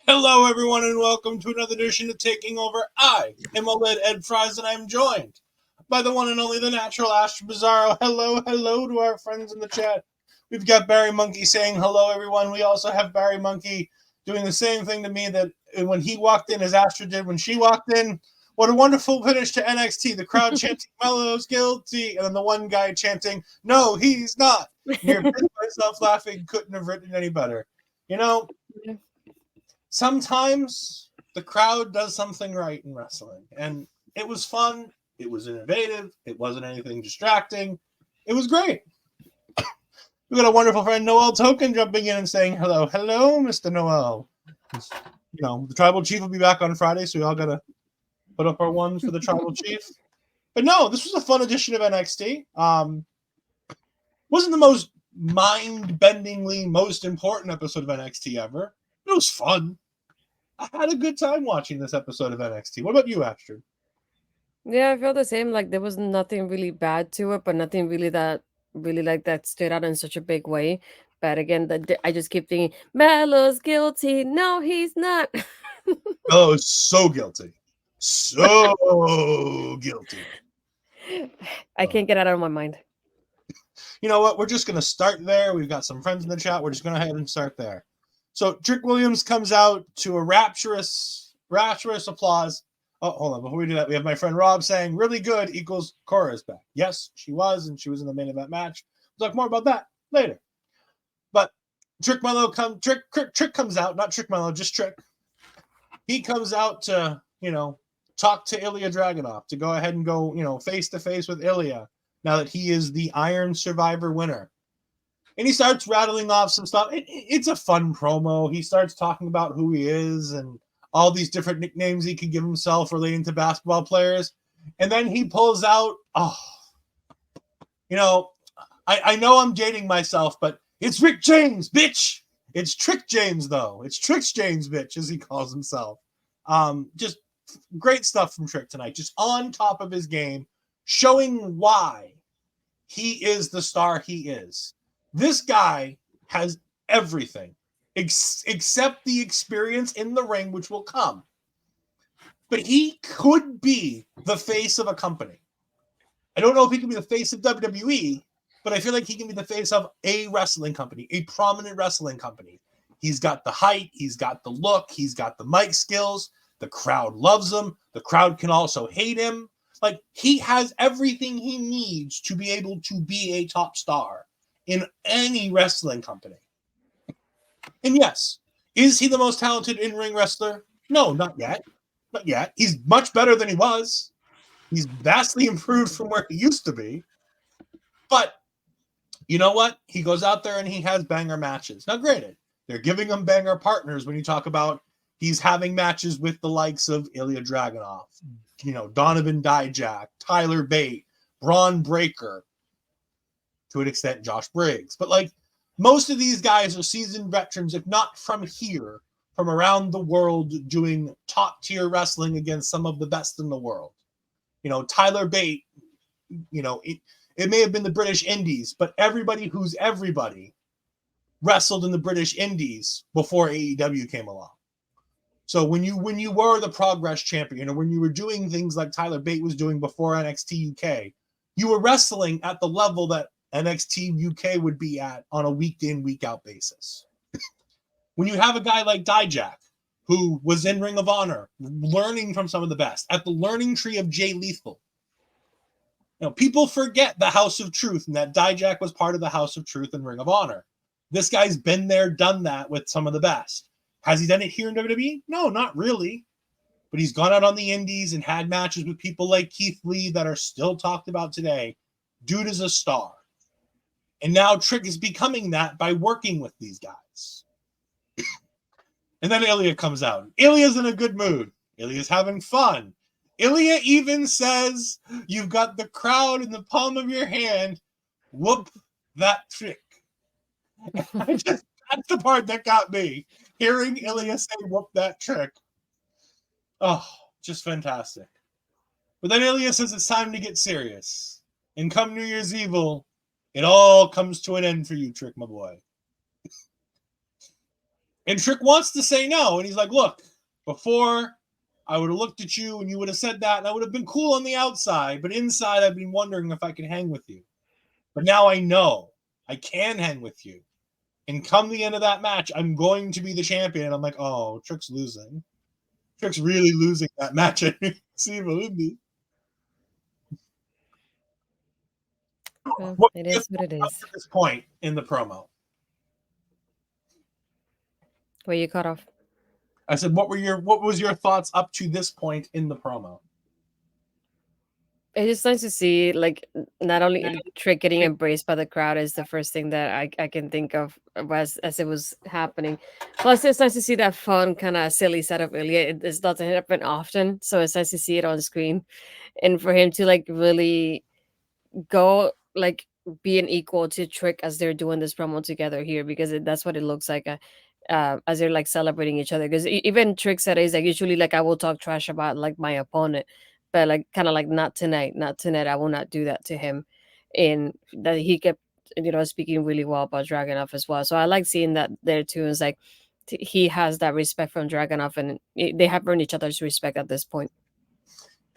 Hello, everyone, and welcome to another edition of Taking Over. I am OLED Ed Fries, and I'm joined by the one and only the natural astridpizarro. Hello to our friends in the chat. We've got Barry Monkey saying hello, everyone. We also have Barry Monkey doing the same thing to me that when he walked in as Astrid did when she walked in. What a wonderful finish to NXT. The crowd chanting, Mello's guilty, and then the one guy chanting, no, he's not. Near myself laughing, couldn't have written any better. You know, sometimes the crowd does something right in wrestling, and it was fun. It was innovative. It wasn't anything distracting. It was great. We got a wonderful friend, Noel Token, jumping in and saying hello. Hello, Mr. Noel. You know, the tribal chief will be back on Friday, so we all got to put up our ones for the tribal chief. But no, this was a fun edition of NXT. Wasn't the most mind-bendingly most important episode of NXT ever. It was fun. I had a good time watching this episode of NXT. What about you, Astrid? Yeah, I feel the same. Like there was nothing really bad to it, but nothing really that stood out in such a big way. But again, I just keep thinking, Melo's guilty. No, he's not. Oh, so guilty. So guilty. I can't get it out of my mind. You know what? We're just going to start there. We've got some friends in the chat. We're just going to go ahead and start there. So Trick Williams comes out to a rapturous applause. Oh, hold on. Before we do that, we have my friend Rob saying, really good equals Cora is back. Yes, she was, and she was in the main event match. We'll talk more about that later. But Trick comes out, not Trick Mello, just Trick. He comes out to, talk to Ilya Dragunov, to go ahead and go, face to face with Ilya now that he is the Iron Survivor winner. And he starts rattling off some stuff. It's a fun promo. He starts talking about who he is and all these different nicknames he could give himself relating to basketball players. And then he pulls out, I know I'm dating myself, but it's Rick James, bitch. It's Trick James, though. It's Trick's James, bitch, as he calls himself. Just great stuff from Trick tonight. Just on top of his game, showing why he is the star he is. This guy has everything except the experience in the ring, which will come. But he could be the face of a company. I don't know if he can be the face of WWE, but I feel like he can be the face of a wrestling company, a prominent wrestling company. He's got the height. He's got the look. He's got the mic skills. The crowd loves him. The crowd can also hate him. Like, he has everything he needs to be able to be a top star in any wrestling company. And yes, is he the most talented in-ring wrestler? No, not yet. Not yet. He's much better than he was. He's vastly improved from where he used to be. But you know what? He goes out there and he has banger matches. Now, granted, they're giving him banger partners when you talk about he's having matches with the likes of Ilya Dragunov, Donovan Dijak, Tyler Bate, Braun Breaker, to an extent, Josh Briggs. But most of these guys are seasoned veterans, if not from here, from around the world doing top tier wrestling against some of the best in the world. Tyler Bate, it may have been the British Indies, but everybody who's everybody wrestled in the British Indies before AEW came along. So when you were the Progress champion, or when you were doing things like Tyler Bate was doing before NXT UK, you were wrestling at the level that NXT UK would be at on a week in, week out basis. When you have a guy like Dijak, who was in Ring of Honor, learning from some of the best, at the learning tree of Jay Lethal, people forget the House of Truth and that Dijak was part of the House of Truth and Ring of Honor. This guy's been there, done that with some of the best. Has he done it here in WWE? No, not really. But he's gone out on the indies and had matches with people like Keith Lee that are still talked about today. Dude is a star. And now Trick is becoming that by working with these guys. And then Ilya comes out. Ilya's in a good mood. Ilya's having fun. Ilya even says, you've got the crowd in the palm of your hand. Whoop that Trick. That's the part that got me. Hearing Ilya say, whoop that Trick. Oh, just fantastic. But then Ilya says it's time to get serious. And come New Year's Evil, it all comes to an end for you, Trick, my boy. And Trick wants to say no. And he's like, look, before I would have looked at you and you would have said that, and I would have been cool on the outside, but inside I've been wondering if I could hang with you. But now I know I can hang with you. And come the end of that match, I'm going to be the champion. And I'm like, oh, Trick's losing. Trick's really losing that match. See, Malindi. Well, it is what it is. At this point in the promo, Where you cut off? I said, what was your thoughts up to this point in the promo? It's just nice to see, like, not only Trick getting embraced by the crowd is the first thing that I can think of as it was happening. Plus, it's nice to see that fun, kind of silly side of Ilya. It doesn't happen often, so it's nice to see it on screen. And for him to, like, really go, like, be an equal to Trick as they're doing this promo together here, because that's what it looks like. As they're like celebrating each other, because even Trick said is like, usually like I will talk trash about like my opponent, but like kind of like not tonight, I will not do that to him. And that he kept speaking really well about Dragunov as well, so I like seeing that there too. It's like he has that respect from Dragunov, and they have earned each other's respect at this point.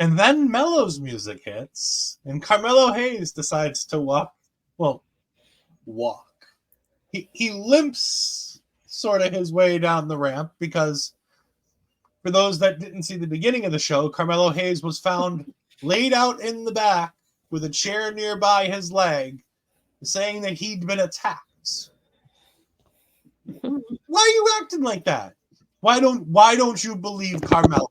And then Mello's music hits, and Carmelo Hayes decides to walk. He limps sort of his way down the ramp, because for those that didn't see the beginning of the show, Carmelo Hayes was found laid out in the back with a chair nearby his leg, saying that he'd been attacked. Why are you acting like that? Why don't you believe Carmelo?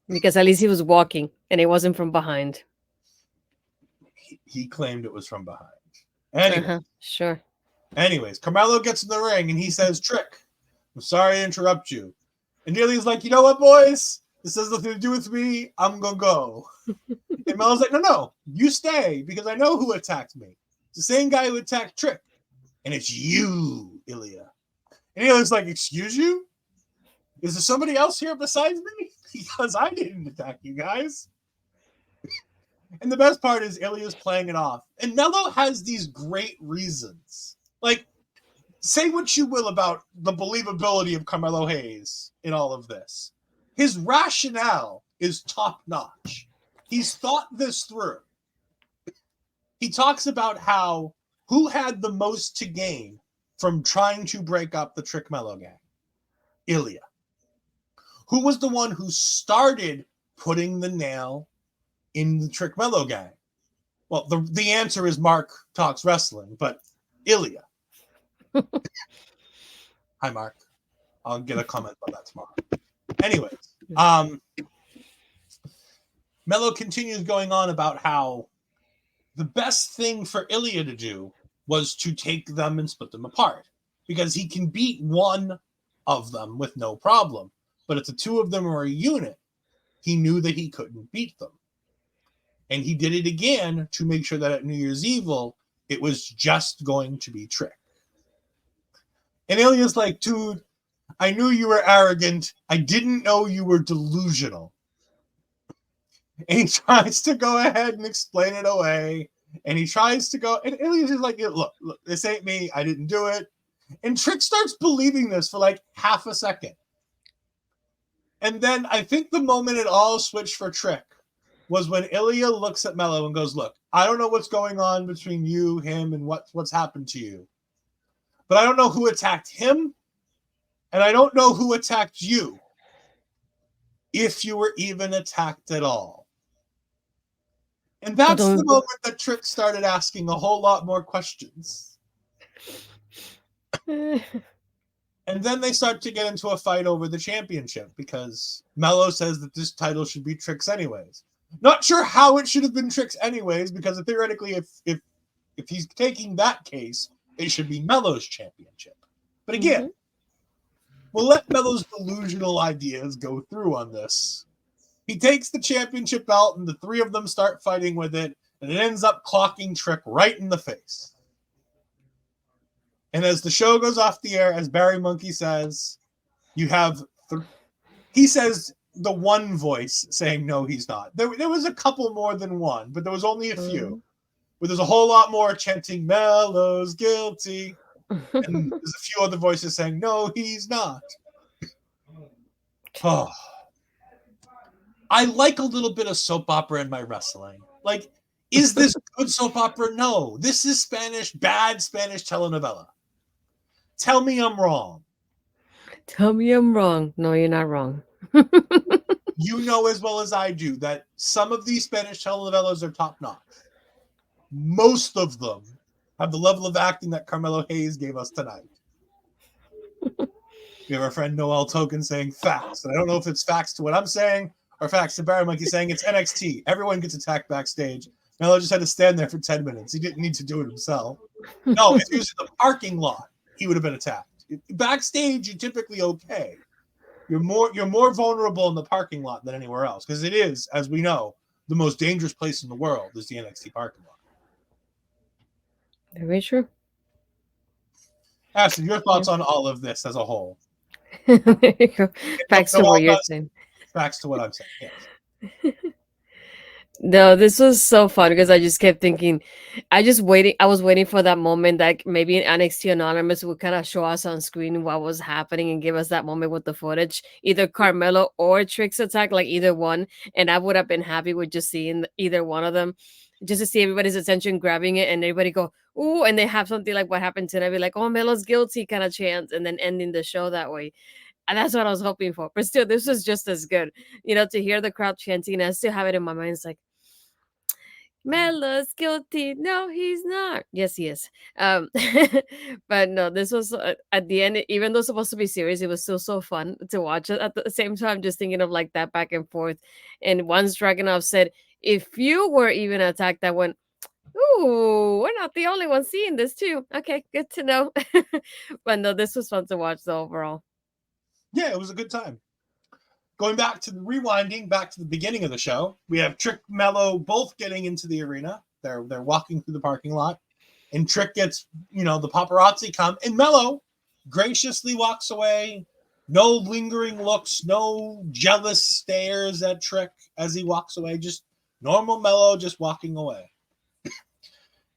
Because at least he was walking and it wasn't from behind. He claimed it was from behind. Anyway, sure. Anyways, Carmelo gets in the ring and he says, Trick, I'm sorry to interrupt you. And Ilya's like, you know what, boys? This has nothing to do with me. I'm going to go. And Melo's like, no, you stay, because I know who attacked me. It's the same guy who attacked Trick. And it's you, Ilya. And Ilya's like, excuse you? Is there somebody else here besides me? Because I didn't attack you guys. And the best part is Ilya's playing it off. And Melo has these great reasons. Like, say what you will about the believability of Carmelo Hayes in all of this. His rationale is top-notch. He's thought this through. He talks about who had the most to gain from trying to break up the Trick Melo gang? Ilya. Who was the one who started putting the nail in the Trick Melo gang? Well, the answer is Mark Talks Wrestling, but Ilya. Hi, Mark. I'll get a comment on that tomorrow. Anyways, Melo continues going on about how the best thing for Ilya to do was to take them and split them apart, because he can beat one of them with no problem. But if the two of them are a unit, he knew that he couldn't beat them. And he did it again to make sure that at New Year's Evil, it was just going to be Trick. And Ilya's like, dude, I knew you were arrogant. I didn't know you were delusional. And he tries to go ahead and explain it away. And he tries to go, and Ilya's just like, look, this ain't me. I didn't do it. And Trick starts believing this for like half a second. And then I think the moment it all switched for Trick was when Ilya looks at Melo and goes, look, I don't know what's going on between you, him, and what's happened to you. But I don't know who attacked him, and I don't know who attacked you, if you were even attacked at all. And that's the moment that Trick started asking a whole lot more questions. And then they start to get into a fight over the championship, because Melo says that this title should be Trick's anyways. Not sure how it should have been Trick's anyways, because theoretically, if he's taking that case, it should be Melo's championship. But again, we'll let Melo's delusional ideas go through on this. He takes the championship belt, and the three of them start fighting with it, and it ends up clocking Trick right in the face. And as the show goes off the air, as Barry Monkey says, you have he says the one voice saying no, he's not. There was a couple more than one, but there was only a few. Where there's a whole lot more chanting, Melo's guilty. And there's a few other voices saying, no, he's not. Oh. I like a little bit of soap opera in my wrestling. Like, is this good soap opera? No. This is bad Spanish telenovela. Tell me I'm wrong. Tell me I'm wrong. No, you're not wrong. You know as well as I do that some of these Spanish telenovelas are top-notch. Most of them have the level of acting that Carmelo Hayes gave us tonight. We have our friend Noel Token saying facts. And I don't know if it's facts to what I'm saying or facts to Barry Monkey saying it's NXT. Everyone gets attacked backstage. Melo just had to stand there for 10 minutes. He didn't need to do it himself. No, if he was in the parking lot, he would have been attacked. Backstage, you're typically okay. You're more vulnerable in the parking lot than anywhere else because it is, as we know, the most dangerous place in the world is the NXT parking lot. Very true. Ashton, your thoughts on all of this as a whole? There you go. Facts to what you're saying. Facts to what I'm saying. Yes. No, this was so fun because I just kept thinking, I was waiting for that moment that maybe in NXT Anonymous would kind of show us on screen what was happening and give us that moment with the footage, either Carmelo or Trick's attack, like either one. And I would have been happy with just seeing either one of them, just to see everybody's attention grabbing it and everybody go, ooh, and they have something like what happened tonight, be like, oh, Melo's guilty kind of chance, and then ending the show that way. And that's what I was hoping for. But still, this was just as good. To hear the crowd chanting, and I still have it in my mind. It's like, Melo's guilty. No, he's not. Yes, he is. But no, this was at the end, even though it's supposed to be serious, it was still so fun to watch it. At the same time, just thinking of like that back and forth. And once Dragunov said, if you were even attacked, I went, ooh, we're not the only ones seeing this too. Okay, good to know. But no, this was fun to watch though overall. Yeah, it was a good time. Going back to the beginning of the show, we have Trick Melo both getting into the arena. They're walking through the parking lot, and Trick gets, the paparazzi come, and Melo graciously walks away. No lingering looks, no jealous stares at Trick as he walks away. Just normal Melo just walking away.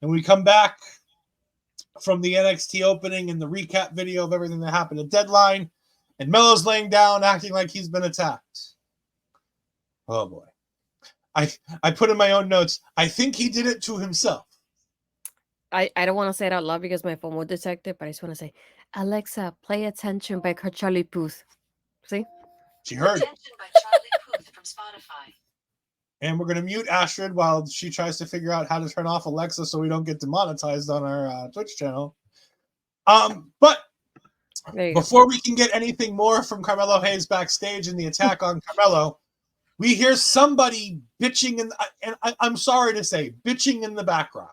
And we come back from the NXT opening and the recap video of everything that happened at Deadline. And Melo's laying down, acting like he's been attacked. Oh, boy. I put in my own notes, I think he did it to himself. I don't want to say it out loud because my phone will detect it, but I just want to say, Alexa, play Attention by Charlie Puth. See? She heard. Attention by Charlie Puth from Spotify. And we're going to mute Astrid while she tries to figure out how to turn off Alexa so we don't get demonetized on our Twitch channel. But before we can get anything more from Carmelo Hayes backstage in the attack on Carmelo, we hear somebody bitching and I'm sorry to say, bitching in the background.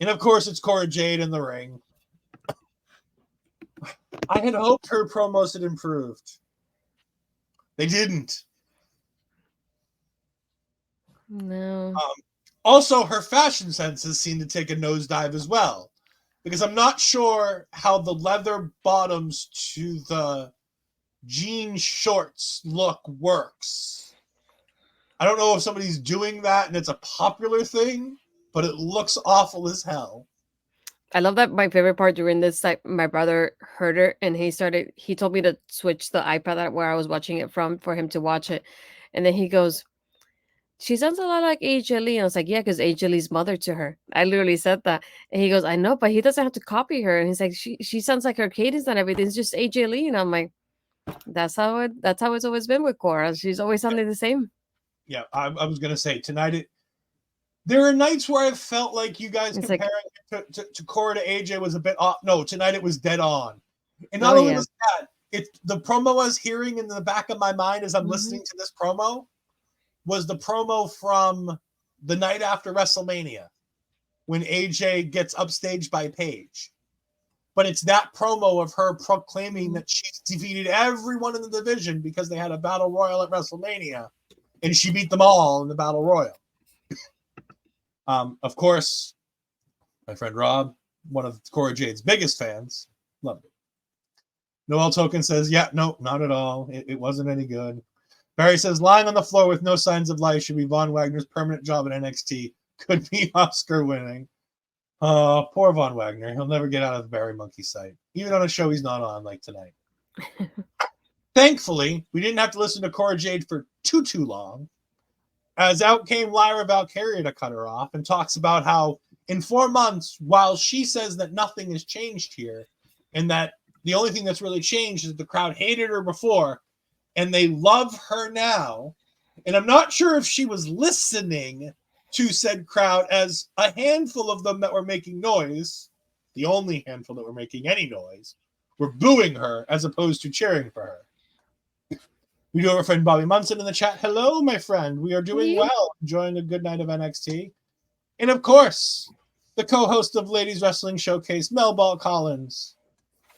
And of course, it's Cora Jade in the ring. I had hoped her promos had improved. They didn't. No. Also, her fashion senses seem to take a nosedive as well. Because I'm not sure how the leather bottoms to the jean shorts look works. I don't know if somebody's doing that and it's a popular thing, but it looks awful as hell. I love that my favorite part during this, like, my brother heard her and he told me to switch the iPad where I was watching it from for him to watch it. And then he goes, she sounds a lot like AJ Lee. And I was like, yeah, because AJ Lee's mother to her. I literally said that. And he goes, I know, but he doesn't have to copy her. And he's like, she sounds like her cadence and everything. It's just AJ Lee. And I'm like, that's how it's always been with Cora. She's always sounding the same. Yeah, I was gonna say tonight. There are nights where I felt like you guys comparing to Cora to AJ was a bit off. No, tonight it was dead on. And not only was that, the promo I was hearing in the back of my mind as I'm listening to this promo was the promo from the night after WrestleMania when AJ gets upstaged by Paige. But it's that promo of her proclaiming that she's defeated everyone in the division because they had a battle royal at WrestleMania and she beat them all in the battle royal. Of course, my friend Rob, one of Cora Jade's biggest fans, loved it. Noel Token says, yeah, no, not at all. It wasn't any good. Barry says, lying on the floor with no signs of life should be Von Wagner's permanent job at NXT. Could be Oscar winning. Poor Von Wagner. He'll never get out of the Barry Monkey sight, even on a show he's not on, like tonight. Thankfully, we didn't have to listen to Cora Jade for too long, as out came Lyra Valkyria to cut her off and talks about how in 4 months, while she says that nothing has changed here and that the only thing that's really changed is that the crowd hated her before and they love her now. And I'm not sure if she was listening to said crowd, as a handful of them that were making noise, the only handful that were making any noise, were booing her as opposed to cheering for her. We do have our friend Bobby Munson in the chat. Hello, my friend. We are doing well. Enjoying a good night of NXT. And of course, the co-host of Ladies Wrestling Showcase, Mel Ball Collins.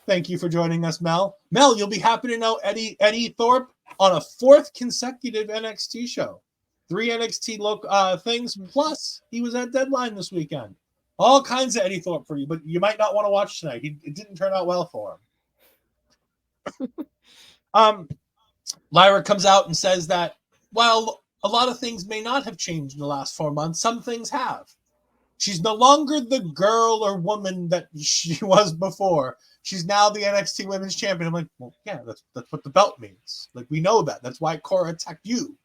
Thank you for joining us, Mel. Mel, you'll be happy to know Eddy Thorpe on a 4th consecutive NXT show. 3 NXT things, plus he was at Deadline this weekend. All kinds of Eddy Thorpe for you, but you might not want to watch tonight. It didn't turn out well for him. Lyra comes out and says that while a lot of things may not have changed in the last 4 months, some things have. She's no longer the girl or woman that she was before. She's now the NXT Women's Champion. I'm like, well, yeah, that's what the belt means. Like, we know that. That's why Cora attacked you.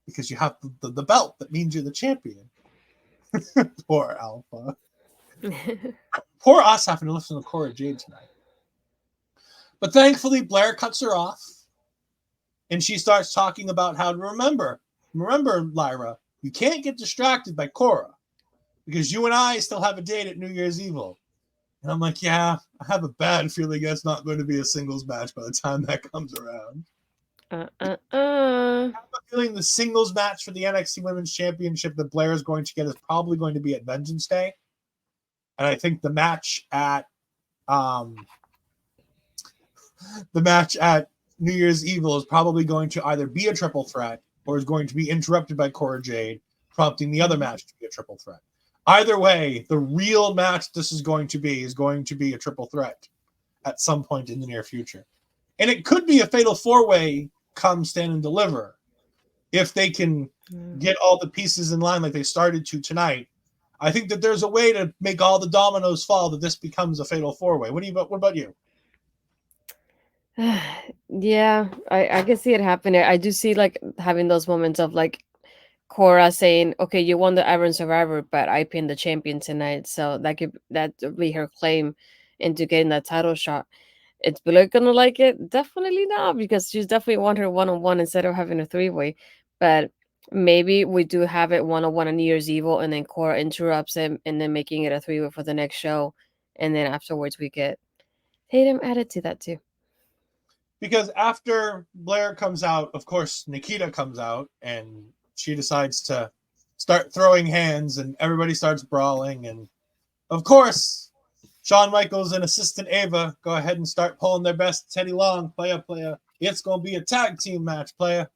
Because you have the belt that means you're the champion. Poor Alpha. Poor us having to listen to Cora Jade tonight. But thankfully, Blair cuts her off. And she starts talking about how to remember, Lyra, you can't get distracted by Cora. Because you and I still have a date at New Year's Evil. And I'm like, yeah, I have a bad feeling that's not going to be a singles match by the time that comes around. I have a feeling the singles match for the NXT Women's Championship that Blair is going to get is probably going to be at Vengeance Day. And I think the match at New Year's Evil is probably going to either be a triple threat or is going to be interrupted by Cora Jade, prompting the other match to be a triple threat. Either way, the real match this is going to be a triple threat at some point in the near future. And it could be a fatal 4-way come stand and deliver if they can get all the pieces in line like they started to tonight. I think that there's a way to make all the dominoes fall that this becomes a fatal 4-way. What about you? Yeah, I can see it happening. I do see like having those moments of like Cora saying, "Okay, you won the Iron Survivor, but I pinned the champion tonight," so that could be her claim into getting that title shot. It's Blair gonna like it? Definitely not, because she's definitely want her 1-on-1 instead of having a 3-way. But maybe we do have it 1-on-1 on New Year's Evil, and then Cora interrupts him, and then making it a 3-way for the next show, and then afterwards we get Tatum added to that too. Because after Blair comes out, of course, Nikkita comes out, and she decides to start throwing hands, and everybody starts brawling. And, of course, Shawn Michaels and Assistant Ava go ahead and start pulling their best Teddy Long, playa. It's going to be a tag team match, playa.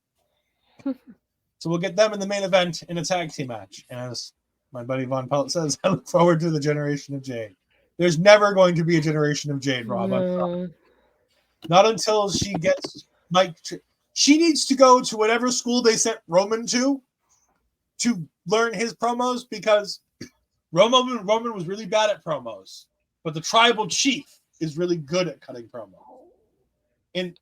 So we'll get them in the main event in a tag team match. And as my buddy Von Pelt says, I look forward to the Generation of Jade. There's never going to be a Generation of Jade, Rob. No. Not until she gets Mike. She needs to go to whatever school they sent Roman to learn his promos, because Roman was really bad at promos, but the tribal chief is really good at cutting promos. And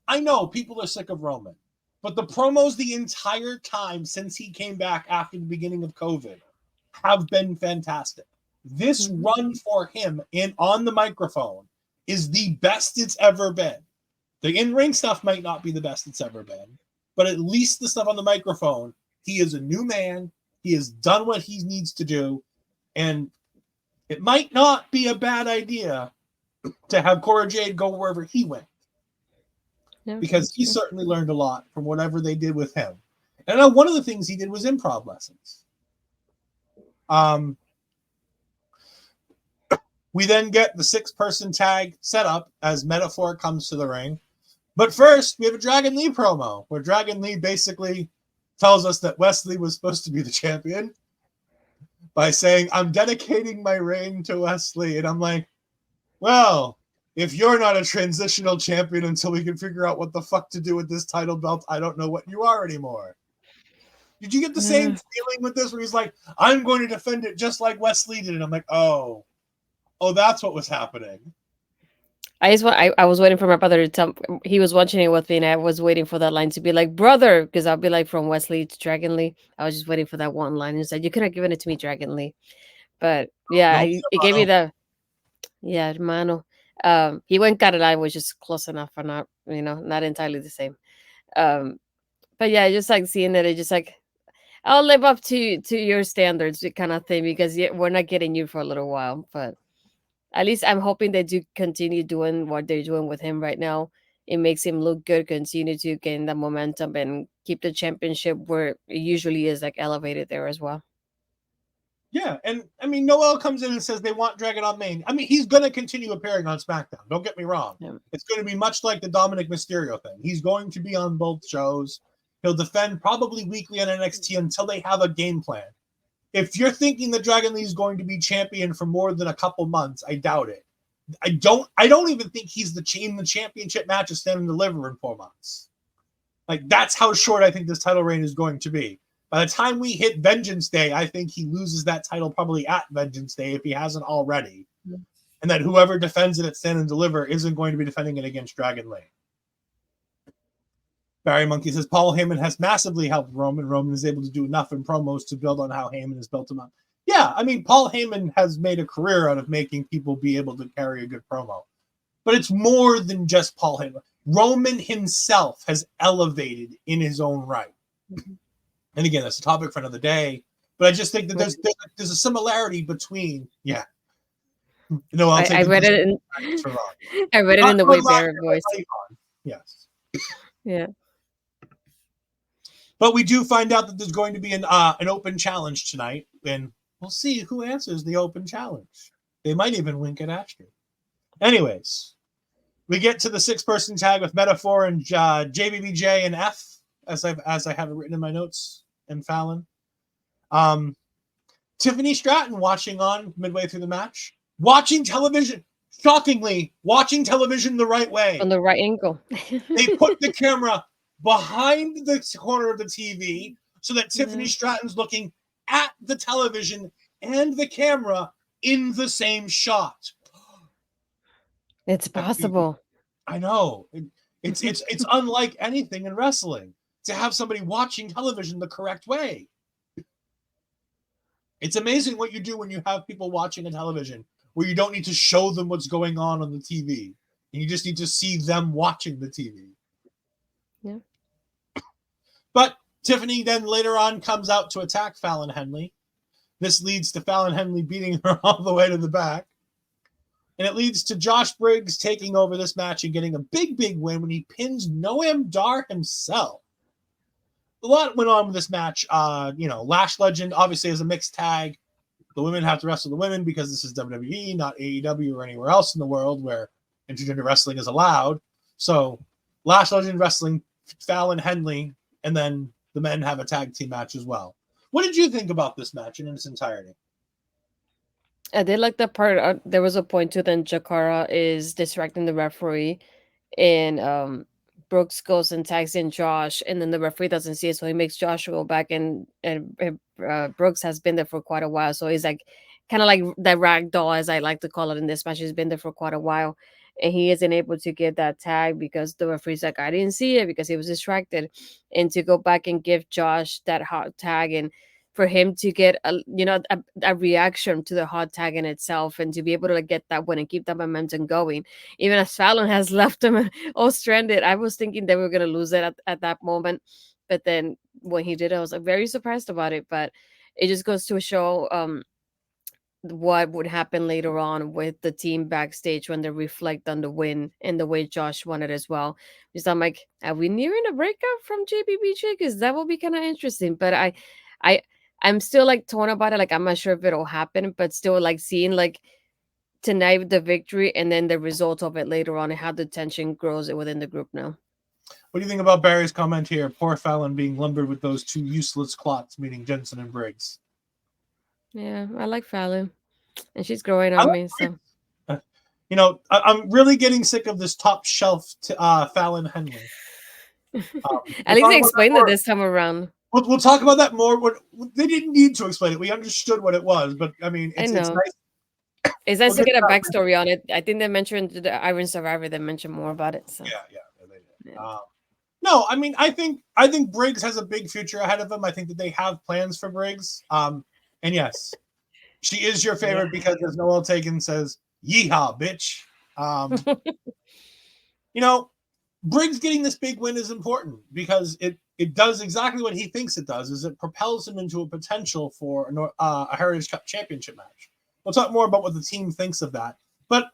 I know people are sick of Roman, but the promos the entire time since he came back after the beginning of COVID have been fantastic. This run for him on the microphone is the best it's ever been. The in-ring stuff might not be the best it's ever been, but at least the stuff on the microphone, he is a new man. He has done what he needs to do, and it might not be a bad idea to have Cora Jade go wherever he went, because he certainly learned a lot from whatever they did with him. And I know one of the things he did was improv lessons. We then get the 6-person tag set up as Metaphor comes to the ring. But first, we have a Dragon Lee promo where Dragon Lee basically tells us that Wesley was supposed to be the champion by saying, "I'm dedicating my reign to Wesley." And I'm like, well, if you're not a transitional champion until we can figure out what the fuck to do with this title belt, I don't know what you are anymore. Did you get the same feeling with this where he's like, I'm going to defend it just like Wesley did? And I'm like, oh, that's what was happening. I was waiting for my brother to tell. He was watching it with me, and I was waiting for that line to be like, brother, because I'll be like, from Wesley to Dragon Lee. I was just waiting for that one line. And said, you could have given it to me, Dragon Lee. But yeah, it gave me the, yeah, hermano. He went Carolina, which is close enough for not, not entirely the same. But yeah, just like seeing that, it just like, I'll live up to your standards kind of thing, because we're not getting you for a little while. But at least I'm hoping they do continue doing what they're doing with him right now. It makes him look good, continue to gain the momentum, and keep the championship where it usually is, like elevated there as well. Yeah, and I mean, Noel comes in and says they want Dragon on main. I mean, he's going to continue appearing on SmackDown. Don't get me wrong. Yeah. It's going to be much like the Dominic Mysterio thing. He's going to be on both shows. He'll defend probably weekly on NXT until they have a game plan. If you're thinking that Dragon Lee is going to be champion for more than a couple months, I doubt it. I don't even think he's in the championship match of Stand and Deliver in 4 months. Like, that's how short I think this title reign is going to be. By the time we hit Vengeance Day, I think he loses that title probably at Vengeance Day if he hasn't already. Yeah. And that whoever defends it at Stand and Deliver isn't going to be defending it against Dragon Lee. Barry Monkey says Paul Heyman has massively helped Roman. Roman is able to do enough in promos to build on how Heyman has built him up. Yeah, I mean, Paul Heyman has made a career out of making people be able to carry a good promo. But it's more than just Paul Heyman. Roman himself has elevated in his own right. Mm-hmm. And again, that's a topic for another day. But I just think that there's a similarity between, yeah. No, I read it in I read it in the way Barry voice. Yes. Yeah. But we do find out that there's going to be an open challenge tonight, and we'll see who answers the open challenge. They might even wink at Astrid. Anyways, we get to the 6-person tag with Metaphor and JBBJ and F, as I have it written in my notes, and Fallon. Tiffany Stratton watching on midway through the match, watching television. Shockingly, watching television the right way. On the right angle. They put the camera behind the corner of the TV so that Tiffany Stratton's looking at the television and the camera in the same shot. It's possible. I know. It's unlike anything in wrestling to have somebody watching television the correct way. It's amazing what you do when you have people watching a television where you don't need to show them what's going on the TV. And you just need to see them watching the TV. Yeah. But Tiffany then later on comes out to attack Fallon Henley. This leads to Fallon Henley beating her all the way to the back. And it leads to Josh Briggs taking over this match and getting a big, big win when he pins Noam Dar himself. A lot went on with this match. Lash Legend obviously is a mixed tag. The women have to wrestle the women because this is WWE, not AEW or anywhere else in the world where intergender wrestling is allowed. So Lash Legend wrestling Fallon Henley, and then the men have a tag team match as well. What did you think about this match in its entirety? I did like the part. There was a point too. Then Cora is distracting the referee, and Brooks goes and tags in Josh, and then the referee doesn't see it, so he makes Josh go back, and Brooks has been there for quite a while, so he's like kind of like that rag doll, as I like to call it in this match. He's been there for quite a while, and he isn't able to get that tag because the referee's like, I didn't see it because he was distracted, and to go back and give Josh that hot tag, and for him to get a reaction to the hot tag in itself, and to be able to get that win and keep that momentum going, even as Fallon has left him all stranded. I was thinking they were going to lose it at that moment, but then when he did, I was like very surprised about it. But it just goes to show what would happen later on with the team backstage when they reflect on the win and the way Josh won it as well. Because I'm like, are we nearing a breakout from JBBJ? Because that will be kind of interesting. But I'm still like torn about it. Like, I'm not sure if it'll happen, but still like seeing like tonight the victory and then the result of it later on and how the tension grows within the group now. What do you think about Barry's comment here? Poor Fallon being lumbered with those two useless clots, meaning Jensen and Briggs. Yeah, I like Fallon, and she's growing on me. So, I'm really getting sick of this top shelf Fallon Henley. At least they explained it this time around. We'll talk about that more. They didn't need to explain it. We understood what it was, but I mean, it's know. nice. It's nice We'll to get get a to that backstory on it. I think they mentioned the Iron Survivor. They mentioned more about it. So Yeah, they did. Yeah. No, I mean, I think Briggs has a big future ahead of him. I think that they have plans for Briggs. And yes, she is your favorite because, as Noel Taken says, "Yeehaw, bitch." You know, Briggs getting this big win is important because it does exactly what he thinks it does. Is it propels him into a potential for a Heritage Cup championship match. We'll talk more about what the team thinks of that. But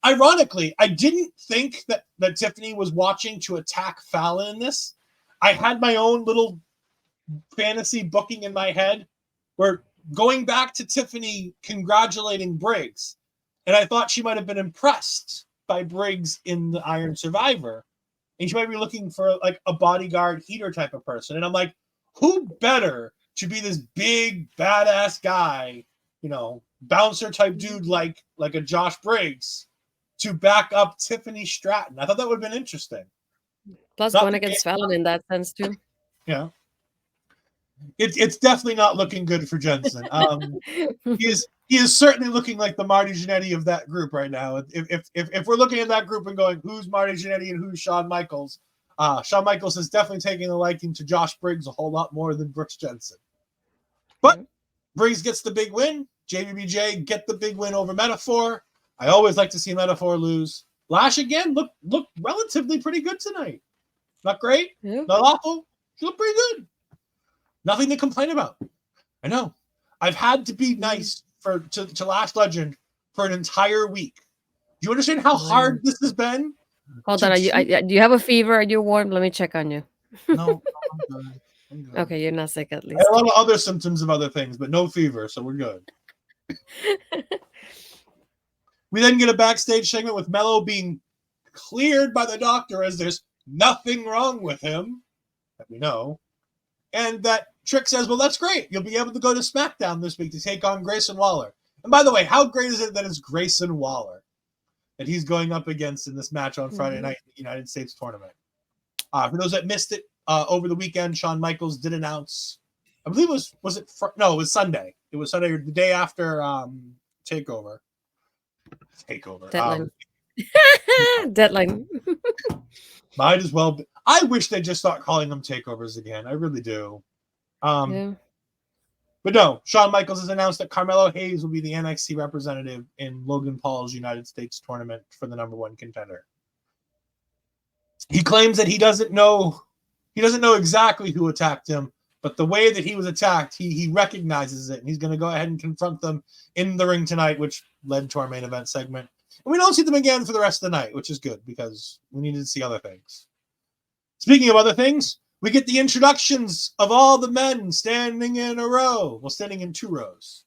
ironically, I didn't think that Tiffany was watching to attack Fallon in this. I had my own little fantasy booking in my head where going back to Tiffany congratulating Briggs, and I thought she might have been impressed by Briggs in the Iron Survivor, and she might be looking for like a bodyguard heater type of person. And I'm like, who better to be this big badass guy, bouncer type dude like a Josh Briggs to back up Tiffany Stratton? I thought that would have been interesting. Plus Not going the against Fallon in that sense too. Yeah. It's definitely not looking good for Jensen. He is certainly looking like the Marty Jannetty of that group right now. If we're looking at that group and going, who's Marty Jannetty and who's Shawn Michaels? Shawn Michaels is definitely taking a liking to Josh Briggs a whole lot more than Brooks Jensen. But Briggs gets the big win. JBBJ get the big win over Metaphor. I always like to see Metaphor lose. Lash again looked relatively pretty good tonight. Not great, not awful. She looked pretty good. Nothing to complain about. I know. I've had to be nice to Lash Legend for an entire week. Do you understand how hard this has been? Hold on. Do you have a fever? Are you warm? Let me check on you. No, I'm good. Okay, you're not sick at I least. have a lot of other symptoms of other things, but no fever, so we're good. We then get a backstage segment with Mello being cleared by the doctor as there's nothing wrong with him, that we know. And that Trick says, well, that's great. You'll be able to go to SmackDown this week to take on Grayson Waller. And by the way, how great is it that it's Grayson Waller that he's going up against in this match on Friday night in the United States tournament? For those that missed it, over the weekend, Shawn Michaels did announce, I believe it was Sunday. It was Sunday, the day after TakeOver. Deadline. Deadline. Might as well be. I wish they just start calling them takeovers again. I really do. But no, Shawn Michaels has announced that Carmelo Hayes will be the NXT representative in Logan Paul's United States tournament for the #1 contender. He claims that he doesn't know exactly who attacked him, but the way that he was attacked, he recognizes it, and he's going to go ahead and confront them in the ring tonight, which led to our main event segment. And we don't see them again for the rest of the night, which is good because we needed to see other things. Speaking of other things, we get the introductions of all the men standing in a row. Well, standing in 2 rows.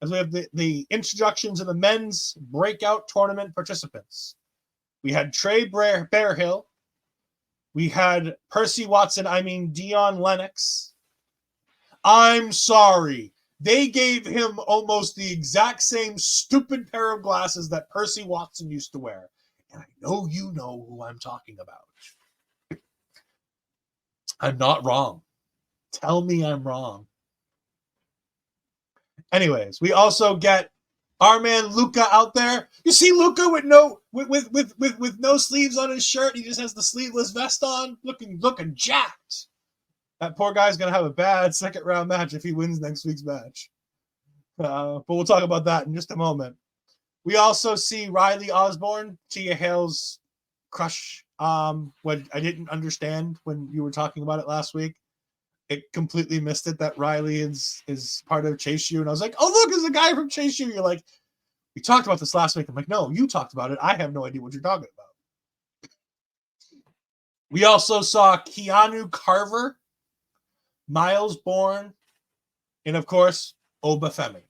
As we have the introductions of the men's breakout tournament participants. We had Trey Bearhill. We had Percy Watson, Dion Lennox. I'm sorry. They gave him almost the exact same stupid pair of glasses that Percy Watson used to wear. And I know you know who I'm talking about. I'm not wrong. Tell me I'm wrong. Anyways, we also get our man Luca out there. You see Luca with no sleeves on his shirt. He just has the sleeveless vest on, looking jacked. That poor guy's gonna have a bad second round match if he wins next week's match. But we'll talk about that in just a moment. We also see Riley Osborne, Tia Hale's crush. What I didn't understand when you were talking about it last week. It completely missed it that Riley is part of Chase U. And I was like, oh, look, there's a guy from Chase U. You're like, we talked about this last week. I'm like, no, you talked about it. I have no idea what you're talking about. We also saw Keanu Carver, Myles Borne, and of course, Femi.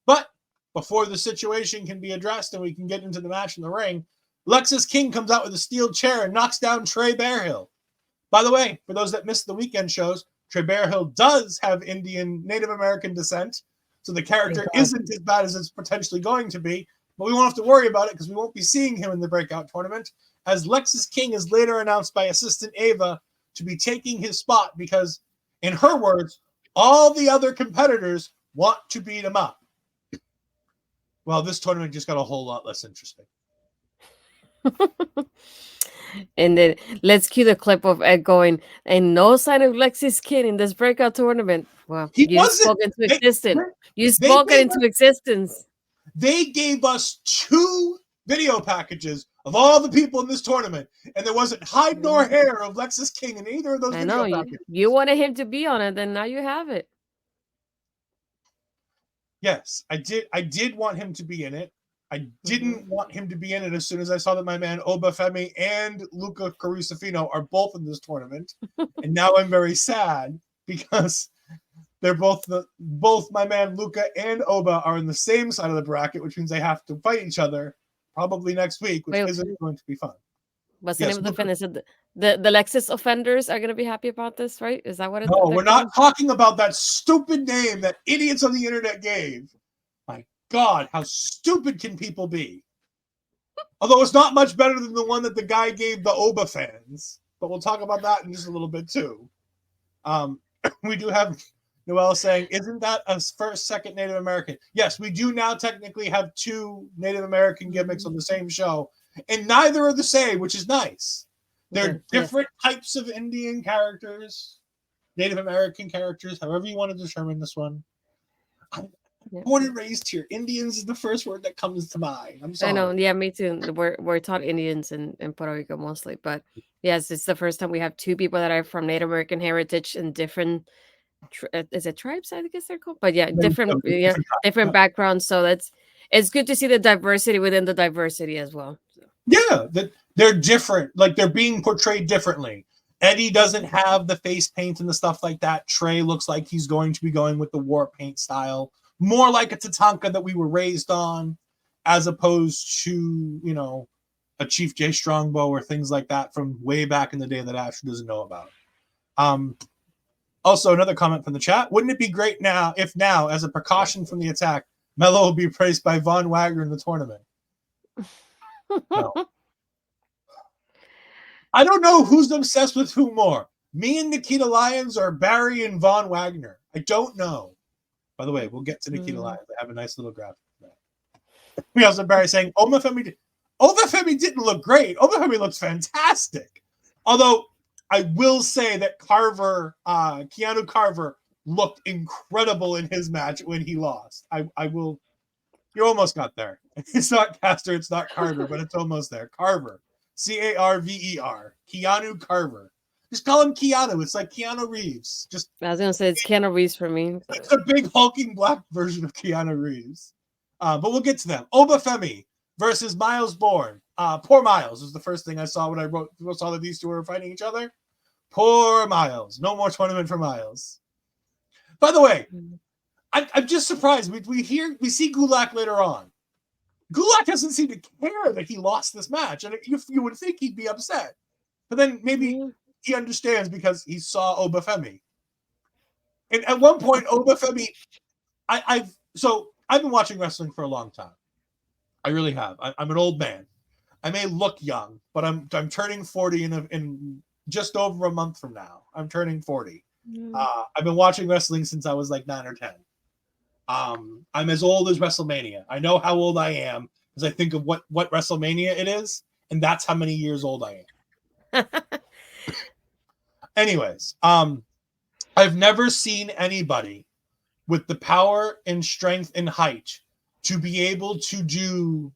But before the situation can be addressed and we can get into the match in the ring, Lexus King comes out with a steel chair and knocks down Trey Bearhill. By the way, for those that missed the weekend shows, Trey Bearhill does have Indian Native American descent, so the character isn't as bad as it's potentially going to be, but we won't have to worry about it because we won't be seeing him in the Breakout tournament, as Lexus King is later announced by assistant Ava to be taking his spot because In her words, all the other competitors want to beat him up. Well, this tournament just got a whole lot less interesting. And then let's cue the clip of Ed going, and no sign of Lexi's kid in this breakout tournament. Well, He you wasn't. spoke into existence. You they spoke it gave into existence. They gave us 2 video packages of all the people in this tournament, and there wasn't hide nor hair of Lexus King in either of those I video know packages. you wanted him to be on it, then now you have it. Yes, I did want him to be in it. I didn't want him to be in it as soon as I saw that my man Femi and Luca Carusafino are both in this tournament. And now I'm very sad because they're both my man Luca and Oba are in the same side of the bracket, which means they have to fight each other probably next week, which isn't going to be fun. What's the name of the fan? Is it the Lexus offenders are going to be happy about this, right? Is that what it's? No, we're not talking about that stupid name that idiots on the internet gave. My God, how stupid can people be? Although it's not much better than the one that the guy gave the Oba fans. But we'll talk about that in just a little bit too. We do have Noel saying, isn't that a second Native American? Yes, we do now technically have 2 Native American gimmicks on the same show. And neither are the same, which is nice. They're different types of Indian characters, Native American characters, however you want to determine this one. I'm born and raised here. Indians is the first word that comes to mind. I'm sorry. I know. Yeah, me too. We're taught Indians in Puerto Rico mostly. But yes, it's the first time we have 2 people that are from Native American heritage and different is it tribes? I guess they're called. But yeah, different backgrounds. So it's good to see the diversity within the diversity as well. So. Yeah, they're different. Like they're being portrayed differently. Eddy doesn't have the face paint and the stuff like that. Trey looks like he's going to be going with the war paint style, more like a Tatanka that we were raised on, as opposed to a Chief J Strongbow or things like that from way back in the day that Asher doesn't know about. Also, another comment from the chat. Wouldn't it be great if now, as a precaution from the attack, Mello will be praised by Von Wagner in the tournament? No. I don't know who's obsessed with who more. Me and Nikkita Lyons or Barry and Von Wagner. I don't know. By the way, we'll get to Nikkita Lyons. I have a nice little graphic for that. We also have Barry saying, Femi didn't look great. Femi looks fantastic. Although, I will say that Keanu Carver looked incredible in his match when he lost. I will. You almost got there. It's not Caster, it's not Carver, but it's almost there. Carver. Carver. Keanu Carver. Just call him Keanu. It's like Keanu Reeves. I was going to say it's Keanu Reeves for me. It's a big hulking black version of Keanu Reeves. But we'll get to them. Femi versus Myles Borne. Poor Myles was the first thing I saw when I saw that these 2 were fighting each other. Poor Myles. No more tournament for Myles. By the way, I'm just surprised. We see Gulak later on. Gulak doesn't seem to care that he lost this match, and you would think he'd be upset. But then maybe he understands because he saw Femi. And at one point, Femi, I've been watching wrestling for a long time. I really have. I'm an old man. I may look young, but I'm turning 40 in just over a month from now. I'm turning 40. I've been watching wrestling since I was like 9 or 10. I'm as old as WrestleMania. I know how old I am because I think of what WrestleMania it is, and that's how many years old I am. Anyways, I've never seen anybody with the power and strength and height to be able to do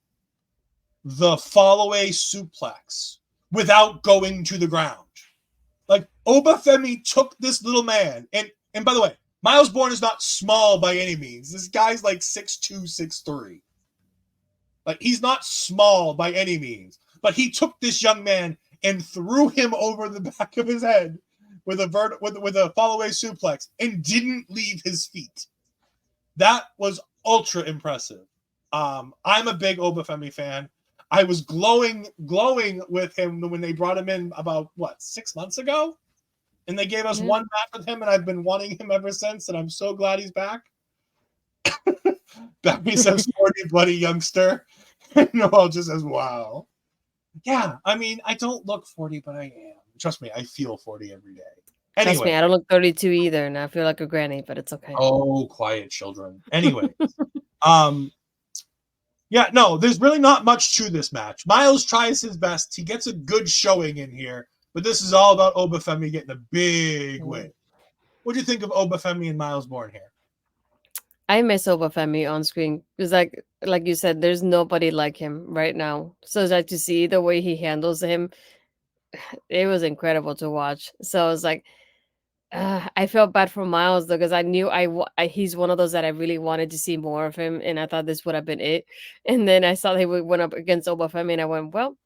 the fall-away suplex without going to the ground. Like, Femi took this little man, and by the way, Myles Borne is not small by any means. This guy's like 6'2", 6'3". Like, he's not small by any means. But he took this young man and threw him over the back of his head with a fall-away suplex and didn't leave his feet. That was ultra impressive. I'm a big Femi fan. I was glowing with him when they brought him in about, 6 months ago? And they gave us one match with him, and I've been wanting him ever since, and I'm so glad he's back. Becky says, 40 bloody youngster. Noel just says, wow. Yeah, I mean, I don't look 40, but I am. Trust me, I feel 40 every day. Trust me, Anyway. I don't look 32 either, and I feel like a granny, but it's okay. Oh, quiet children. Anyway. Yeah, no, there's really not much to this match. Myles tries his best. He gets a good showing in here, but this is all about Obafemi getting a big win. What do you think of Obafemi and Myles Borne here? I miss Obafemi on screen because, like you said, there's nobody like him right now. So like to see the way he handles him, it was incredible to watch. So I was like, I felt bad for Myles though because I knew he's one of those that I really wanted to see more of him, and I thought this would have been it. And then I saw he went up against Obafemi, and I went, well,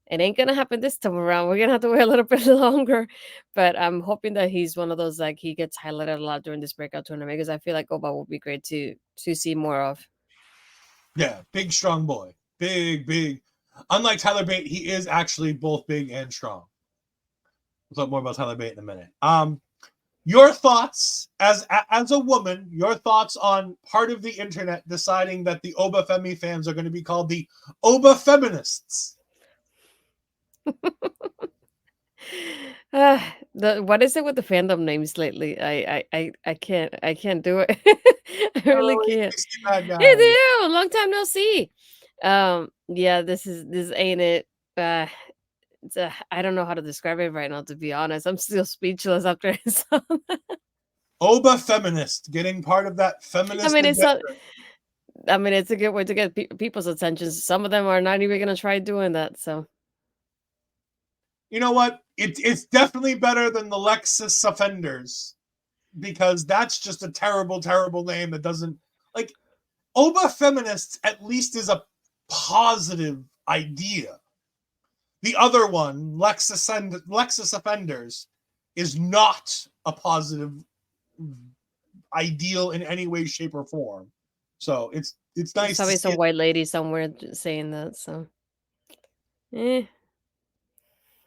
it ain't gonna happen this time around. We're gonna have to wait a little bit longer. But I'm hoping that he's one of those like he gets highlighted a lot during this breakout tournament because I feel like Oba will be great to see more of. Yeah, big, strong boy. Big. Unlike Tyler Bate, he is actually both big and strong. We'll talk more about Tyler Bate in a minute. Your thoughts as a woman, your thoughts on part of the internet deciding that the Obafemi fans are going to be called the Oba feminists. What is it with the fandom names lately? I can't do it. I really can't. Hey there, long time no see. Yeah, this ain't it. I don't know how to describe it right now, to be honest. I'm still speechless after I saw that. Oba feminist, getting part of that feminist. I mean, it's a good way to get people's attention. Some of them are not even gonna try doing that. So, you know what? It's definitely better than the Lexus offenders, because that's just a terrible, terrible name that doesn't like. Oba feminists at least is a positive idea. The other one, Lexus offenders, is not a positive ideal in any way, shape, or form. So it's nice. There's probably some white lady somewhere saying that. So, It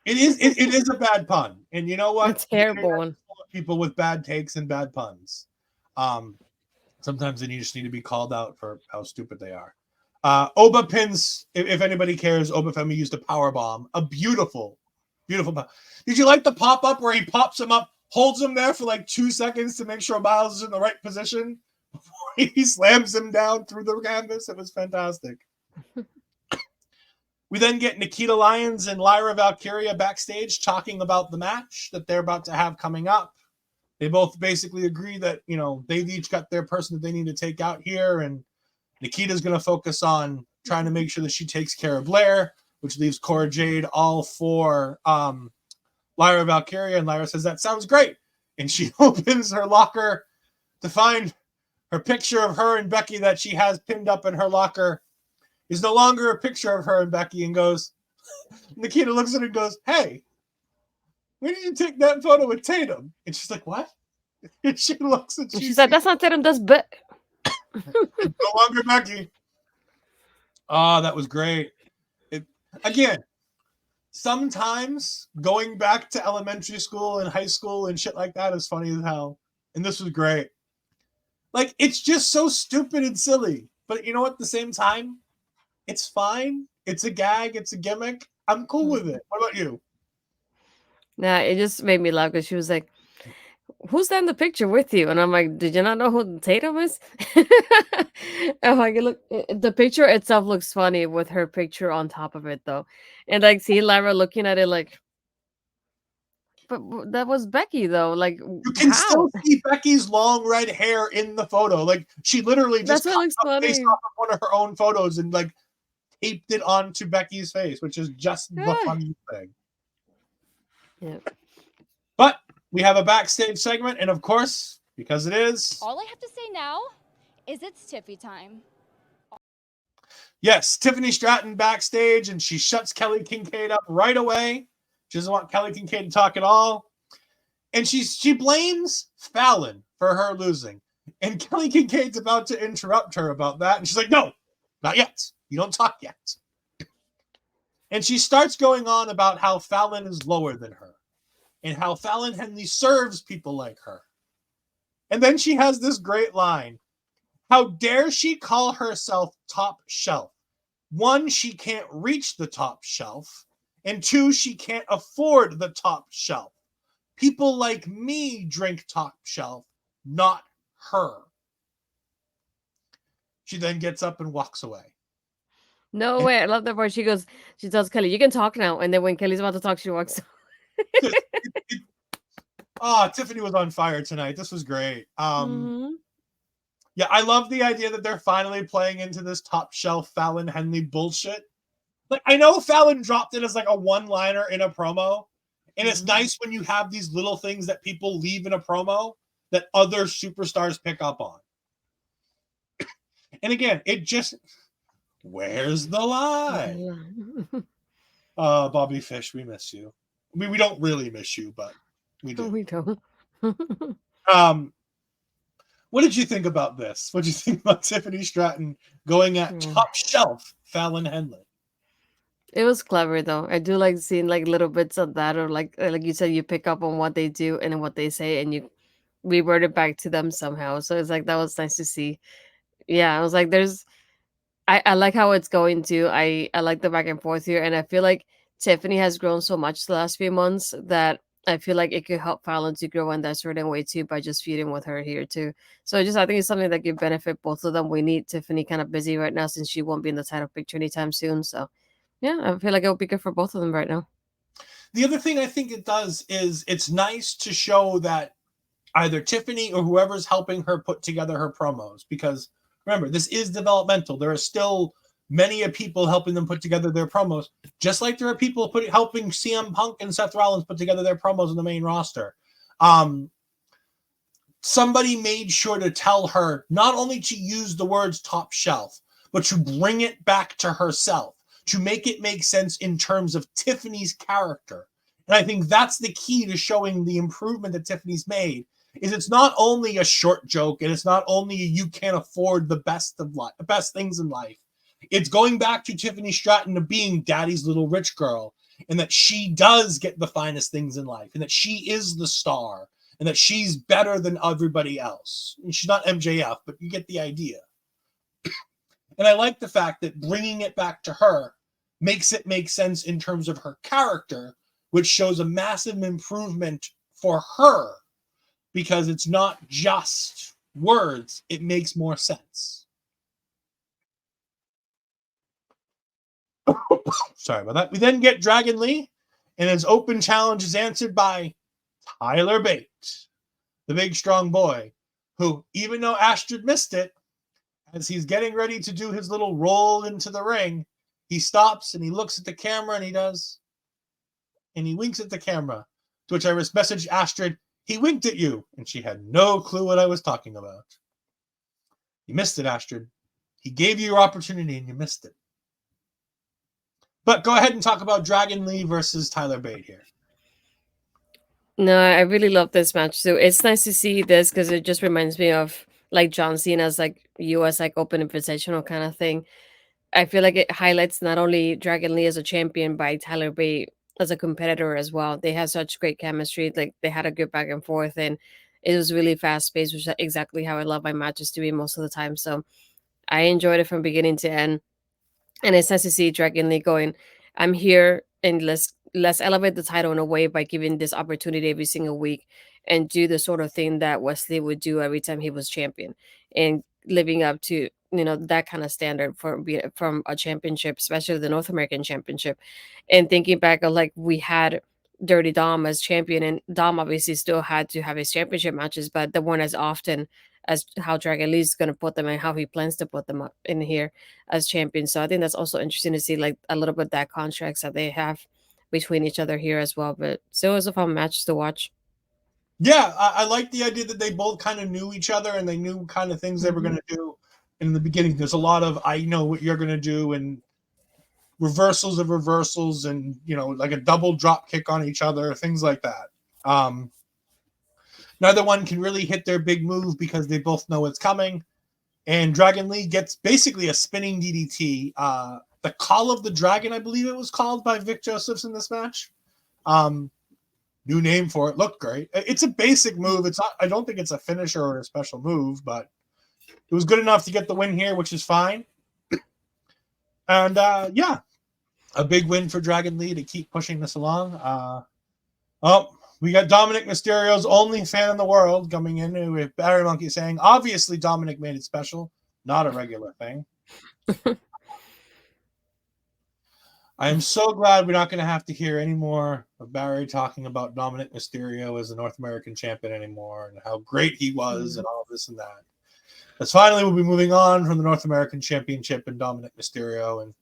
is a bad pun, and you know what? It's a terrible one. People with bad takes and bad puns. Sometimes they just need to be called out for how stupid they are. Oba pins, if anybody cares, Obafemi used a power bomb. A beautiful, beautiful bomb. Did you like the pop-up where he pops him up, holds him there for like 2 seconds to make sure Myles is in the right position before he slams him down through the canvas? It was fantastic. We then get Nikkita, Lyons, and Lyra Valkyria backstage talking about the match that they're about to have coming up. They both basically agree that, they've each got their person that they need to take out here, and Nikkita's going to focus on trying to make sure that she takes care of Blair, which leaves Cora, Jade all for Lyra Valkyria, and Lyra says, that sounds great. And she opens her locker to find her picture of her and Becky that she has pinned up in her locker is no longer a picture of her and Becky, and goes, Nikkita looks at her and goes, hey, when did you take that photo with Tatum? And she's like, what? And she looks at She said, that's not Tatum, that's Beck. No longer Becky. Oh, that was great. Again, sometimes going back to elementary school and high school and shit like that is funny as hell. And this was great. Like, it's just so stupid and silly. But you know what? At the same time, it's fine. It's a gag. It's a gimmick. I'm cool with it. What about you? Nah, it just made me laugh because she was like, who's that in the picture with you? And I'm like, did you not know who Tatum is? I'm like, look, the picture itself looks funny with her picture on top of it, though. And like, see Lyra looking at it like, but that was Becky, though. Like, you can still see Becky's long red hair in the photo. Like, she literally just cut a face off of one of her own photos and like taped it onto Becky's face, which is just the funny thing. Yeah. But we have a backstage segment, and of course, because it is, all I have to say now is it's Tiffy time. Yes, Tiffany Stratton backstage, and she shuts Kelly Kincaid up right away. She doesn't want Kelly Kincaid to talk at all. And she blames Fallon for her losing. And Kelly Kincaid's about to interrupt her about that. And she's like, no, not yet. You don't talk yet. And she starts going on about how Fallon is lower than her and how Fallon Henley serves people like her. And then she has this great line. How dare she call herself top shelf? 1, she can't reach the top shelf. And 2, she can't afford the top shelf. People like me drink top shelf, not her. She then gets up and walks away. No way. I love that part. She tells Kelly, you can talk now. And then when Kelly's about to talk, she walks. Tiffany was on fire tonight. This was great. Mhm. Yeah, I love the idea that they're finally playing into this top shelf Fallon Henley bullshit. Like, I know Fallon dropped it as like a one-liner in a promo, and it's nice when you have these little things that people leave in a promo that other superstars pick up on. And again, it just, where's the line? Bobby Fish, we miss you. I mean, we don't really miss you, but we do. We don't. What did you think about this? What did you think about Tiffany Stratton going at top shelf Fallon Henley? It was clever though. I do like seeing like little bits of that, or like you said, you pick up on what they do and what they say, and you revert it back to them somehow. So it's like that was nice to see. Yeah, I was like, I like how it's going to. I like the back and forth here, and I feel like Tiffany has grown so much the last few months that I feel like it could help Fallon to grow in that certain way too by just feuding with her here too. So I think it's something that could benefit both of them. We need Tiffany kind of busy right now since she won't be in the title picture anytime soon. So yeah, I feel like it would be good for both of them right now. The other thing I think it does is it's nice to show that either Tiffany or whoever's helping her put together her promos, because remember, this is developmental. There are still many people helping them put together their promos, just like there are people helping CM Punk and Seth Rollins put together their promos in the main roster. Somebody made sure to tell her not only to use the words top shelf, but to bring it back to herself, to make it make sense in terms of Tiffany's character. And I think that's the key to showing the improvement that Tiffany's made. Is it's not only a short joke, and it's not only you can't afford the best things in life. It's going back to Tiffany Stratton of being daddy's little rich girl, and that she does get the finest things in life, and that she is the star, and that she's better than everybody else. And she's not MJF, but you get the idea. And I like the fact that bringing it back to her makes it make sense in terms of her character, which shows a massive improvement for her, because it's not just words, it makes more sense. Sorry about that. We then get Dragon Lee, and his open challenge is answered by Tyler Bate, the big strong boy, who, even though Astrid missed it, as he's getting ready to do his little roll into the ring, he stops and he looks at the camera and he winks at the camera, to which I messaged Astrid, he winked at you, and she had no clue what I was talking about. You missed it, Astrid. He gave you your opportunity and you missed it. But go ahead and talk about Dragon Lee versus Tyler Bate here. No, I really love this match too. It's nice to see this because it just reminds me of like John Cena's like US like open invitational kind of thing. I feel like it highlights not only Dragon Lee as a champion, by Tyler Bate as a competitor as well. They had such great chemistry. Like they had a good back and forth, and it was really fast paced, which is exactly how I love my matches to be most of the time. So I enjoyed it from beginning to end. And it's nice to see Dragon Lee going, I'm here, and let's elevate the title in a way by giving this opportunity every single week and do the sort of thing that Wesley would do every time he was champion, and living up to that kind of standard from a championship, especially the North American Championship. And thinking back of like we had Dirty Dom as champion, and Dom obviously still had to have his championship matches, but they weren't as often as how Dragon Lee is going to put them and how he plans to put them up in here as champions. So I think that's also interesting to see like a little bit that contracts that they have between each other here as well. But still, it was a fun match to watch. Yeah, I like the idea that they both kind of knew each other and they knew kind of things they were going to do in the beginning. There's a lot of I know what you're going to do, and reversals of reversals, and like a double drop kick on each other, things like that. Neither one can really hit their big move because they both know it's coming. And Dragon Lee gets basically a spinning DDT. The Call of the Dragon, I believe it was called, by Vic Josephs in this match. New name for it. Looked great. It's a basic move. It's not. I don't think it's a finisher or a special move, but it was good enough to get the win here, which is fine. And yeah, a big win for Dragon Lee to keep pushing this along. We got Dominic Mysterio's only fan in the world coming in with Barry Monkey saying, obviously Dominic made it special, not a regular thing. I am so glad we're not going to have to hear any more of Barry talking about Dominic Mysterio as the North American champion anymore and how great he was and all this and that. Because finally we'll be moving on from the North American Championship and Dominic Mysterio and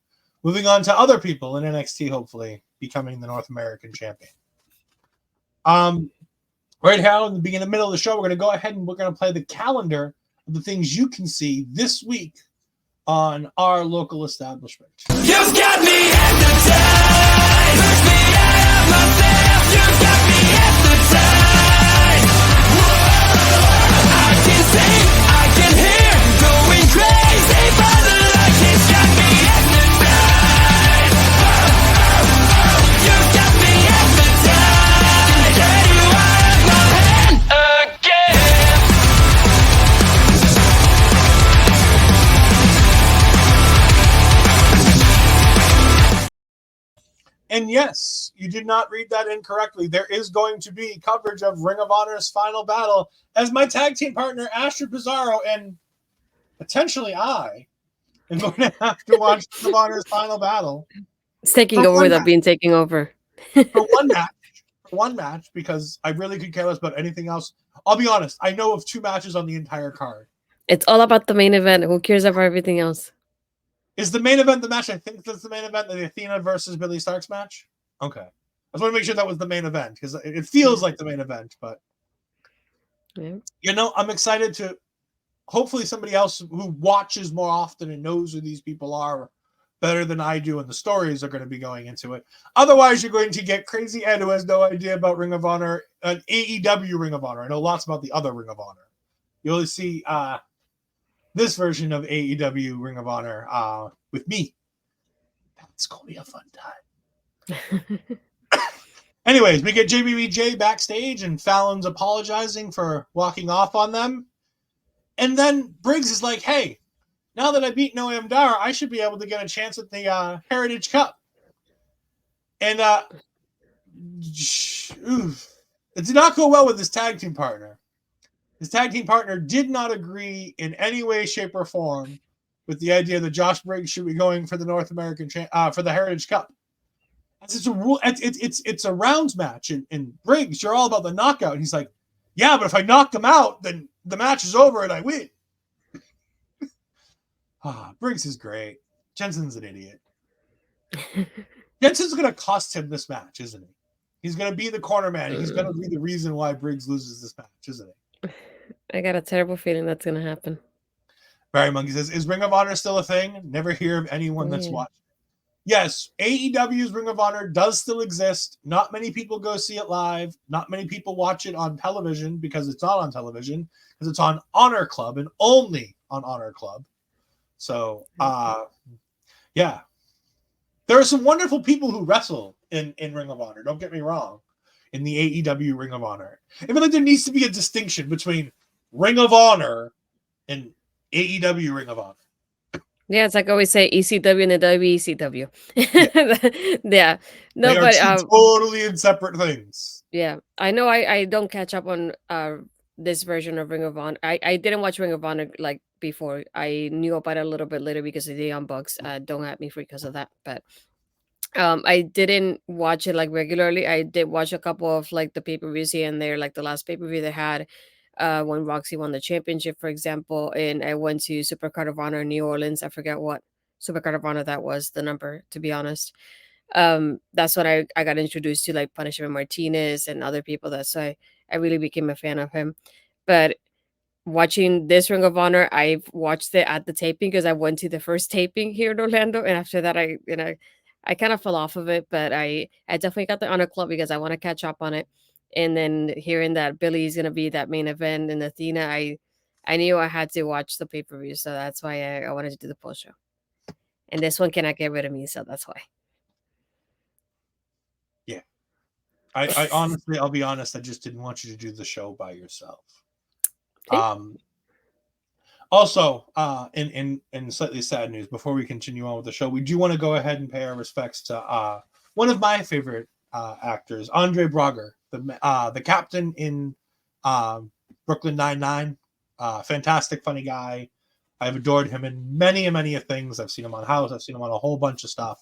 moving on to other people in NXT, hopefully becoming the North American champion. Right now, in the middle of the show, we're going to go ahead and we're going to play the calendar of the things you can see this week on our local establishment. You've got me hypnotized. Push me out of myself. You've got me hypnotized. Whoa. I can see, I can hear, going crazy by the light. It's got me hypnotized. You've got me hypnotized. I get you out of my head again. And yes, you did not read that incorrectly. There is going to be coverage of Ring of Honor's final battle as my tag team partner, astridpizarro, and potentially I am going to have to watch Ring of Honor's final battle. It's taking For over one without match. being taken over. For one match, because I really could care less about anything else. I'll be honest, I know of 2 matches on the entire card. It's all about the main event. Who cares about everything else? Is the main event the match? I think that's the main event, the Athena versus Billy Starks match. Okay. I just want to make sure that was the main event because it feels like the main event, but Yeah. you know, I'm excited to hopefully somebody else who watches more often and knows who these people are better than I do, and the stories are going to be going into it. Otherwise, you're going to get Crazy Ed, who has no idea about Ring of Honor, an AEW Ring of Honor. I know lots about the other Ring of Honor. You'll see this version of AEW Ring of Honor with me. That's going to be a fun time. Anyways, we get JBBJ backstage, and Fallon's apologizing for walking off on them. And then Briggs is like, hey, now that I beat Noam Dar, I should be able to get a chance at the Heritage Cup. And it did not go well with his tag team partner. His tag team partner did not agree in any way, shape, or form with the idea that Josh Briggs should be going for the North American for the Heritage Cup. It's a rule. It's a rounds match, and Briggs, you're all about the knockout. And he's like, yeah, but if I knock him out, then the match is over and I win. Briggs is great. Jensen's an idiot. Jensen's going to cost him this match, isn't he? He's going to be the corner man. He's going to be the reason why Briggs loses this match, isn't he? I got a terrible feeling that's going to happen. Barry Monkey says, is Ring of Honor still a thing? Never hear of anyone that's watched. Yes, AEW's Ring of Honor does still exist. Not many people go see it live. Not many people watch it on television because it's not on television, because it's on Honor Club and only on Honor Club. So, yeah. There are some wonderful people who wrestle in Ring of Honor. Don't get me wrong. In the AEW Ring of Honor. I feel like there needs to be a distinction between Ring of Honor and AEW Ring of Honor. Yeah, it's like I always say ECW and the WECW. Yeah. No, they but are two totally in separate things. Yeah. I know I don't catch up on this version of Ring of Honor. I didn't watch Ring of Honor like before. I knew about it a little bit later because of the Young Bucks. Don't at me for because of that. But I didn't watch it like regularly. I did watch a couple of like the pay-per-views here and there, like the last pay-per-view they had when Roxy won the championship, for example. And I went to Supercard of Honor in New Orleans. I forget what Supercard of Honor that was, the number, to be honest. That's when I got introduced to like Punishment Martinez and other people. That's why I really became a fan of him. But watching this Ring of Honor, I've watched it at the taping because I went to the first taping here in Orlando, and after that I kind of fell off of it, but I definitely got the Honor Club because I want to catch up on it. And then hearing that Billy's gonna be that main event and Athena, I knew I had to watch the pay-per-view, so that's why I wanted to do the post show. And this one cannot get rid of me, so that's why. Yeah. I honestly, I'll be honest, I just didn't want you to do the show by yourself. Also, in slightly sad news, before we continue on with the show, we do want to go ahead and pay our respects to one of my favorite actors, Andre Braugher, the captain in Brooklyn Nine-Nine. Fantastic, funny guy. I've adored him in many and many of things. I've seen him on House. I've seen him on a whole bunch of stuff.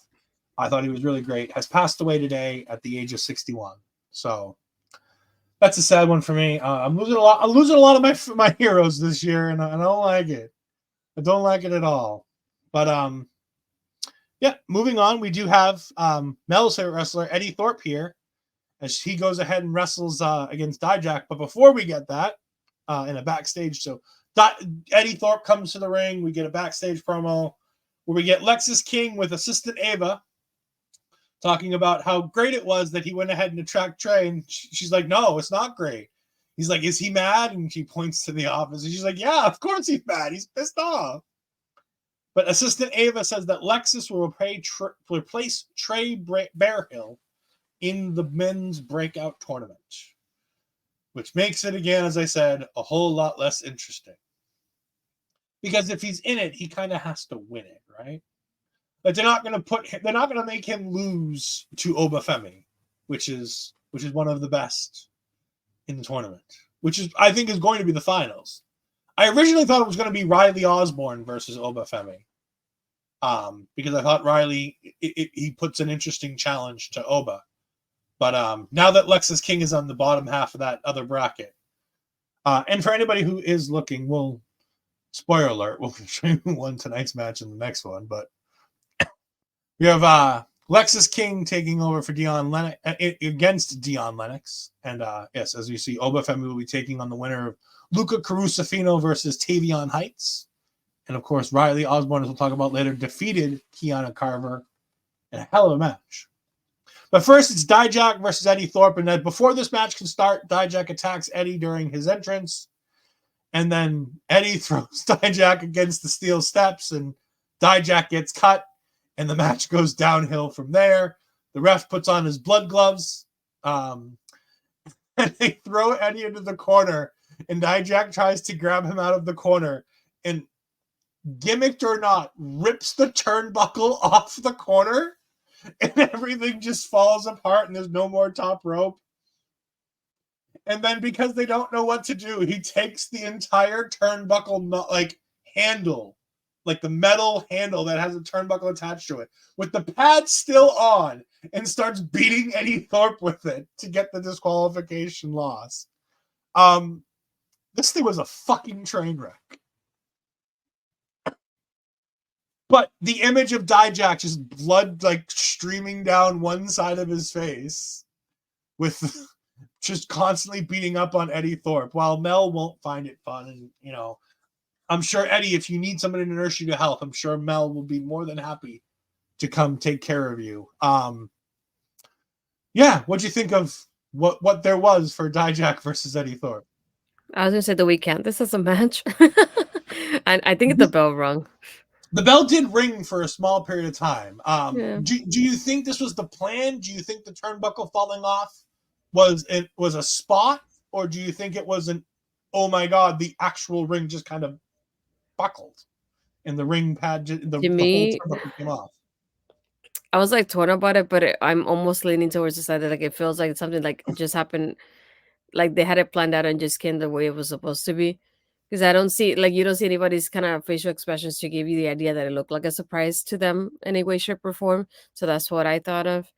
I thought he was really great. Has passed away today at the age of 61. So that's a sad one for me. I'm losing a lot. I'm losing a lot of my heroes this year, and I don't like it. I don't like it at all. But yeah. Moving on, we do have Mel's favorite wrestler Eddy Thorpe here, as he goes ahead and wrestles against Dijak. But before we get that, in a backstage, so Eddy Thorpe comes to the ring. We get a backstage promo where we get Lexis King with assistant Ava talking about how great it was that he went ahead and attracted Trey. And she's like, no, it's not great. He's like, is he mad? And she points to the office. And she's like, yeah, of course he's mad. He's pissed off. But assistant Ava says that Lexis will replace Trey Bearhill in the men's breakout tournament, which makes it, again, as I said, a whole lot less interesting. Because if he's in it, he kind of has to win it, right? But they're not going to make him lose to Femi, which is one of the best in the tournament, which is, I think, is going to be the finals. I originally thought it was going to be Riley Osborne versus Femi, because I thought Riley he puts an interesting challenge to Oba. But now that Lexis King is on the bottom half of that other bracket, and for anybody who is looking, spoiler alert, we'll show you who won tonight's match in the next one. But we have Lexis King taking over for against Dion Lennox. And yes, as you see, Femi will be taking on the winner of Luca Carusafino versus Tavion Heights. And of course, Riley Osborne, as we'll talk about later, defeated Keanu Carver in a hell of a match. But first, it's Dijak versus Eddy Thorpe. And then before this match can start, Dijak attacks Eddy during his entrance. And then Eddy throws Dijak against the steel steps, and Dijak gets cut. And the match goes downhill from there. The ref puts on his blood gloves. And they throw Eddy into the corner. And Dijak tries to grab him out of the corner. And gimmicked or not, rips the turnbuckle off the corner. And everything just falls apart, and there's no more top rope. And then because they don't know what to do, he takes the entire turnbuckle handle, like the metal handle that has a turnbuckle attached to it, with the pad still on, and starts beating Eddy Thorpe with it to get the disqualification loss. This thing was a fucking train wreck. But the image of Dijak, just blood streaming down one side of his face, with just constantly beating up on Eddy Thorpe, while Mel won't find it fun. And, I'm sure, Eddy, if you need somebody to nurse you to health, I'm sure Mel will be more than happy to come take care of you. Yeah, what'd you think of what there was for Dijak versus Eddy Thorpe? I was going to say the weekend. This is a match. And I think the bell rung. The bell did ring for a small period of time. Yeah. Do you think this was the plan? Do you think the turnbuckle falling off was a spot? Or do you think it was oh my God, the actual ring just kind of buckled and the ring pad, the whole turnbuckle came off? I was torn about it, but I'm almost leaning towards the side that it feels like something just happened, like they had it planned out and just came the way it was supposed to be. Because I don't see, you don't see anybody's kind of facial expressions to give you the idea that it looked like a surprise to them in any way, shape, or form. So that's what I thought of.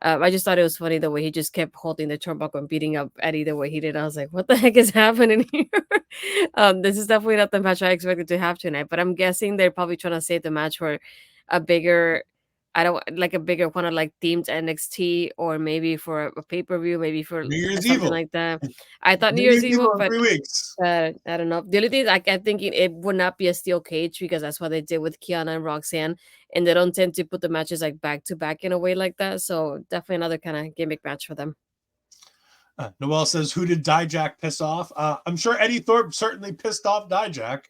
I just thought it was funny the way he just kept holding the turnbuckle and beating up Eddy the way he did. I was like, what the heck is happening here? This is definitely not the match I expected to have tonight. But I'm guessing they're probably trying to save the match for a bigger, a bigger one of themed NXT, or maybe for a pay-per-view, maybe for New Year's something Evil. like that. I thought New Year's Evil, but 3 weeks. I don't know. The only thing I kept thinking, it would not be a steel cage, because that's what they did with Keanu and Roxanne, and they don't tend to put the matches back to back in a way like that. So definitely another kind of gimmick match for them. Noel says, who did Dijak piss off? I'm sure Eddy Thorpe certainly pissed off Dijak.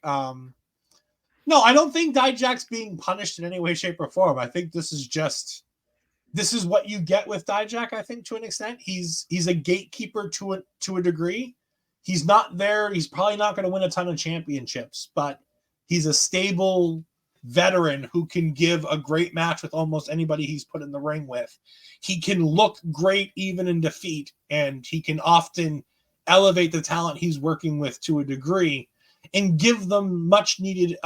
No, I don't think Dijak's being punished in any way, shape, or form. I think this is what you get with Dijak, I think, to an extent. He's a gatekeeper to a degree. He's not there. He's probably not going to win a ton of championships, but he's a stable veteran who can give a great match with almost anybody he's put in the ring with. He can look great even in defeat, and he can often elevate the talent he's working with to a degree and give them much needed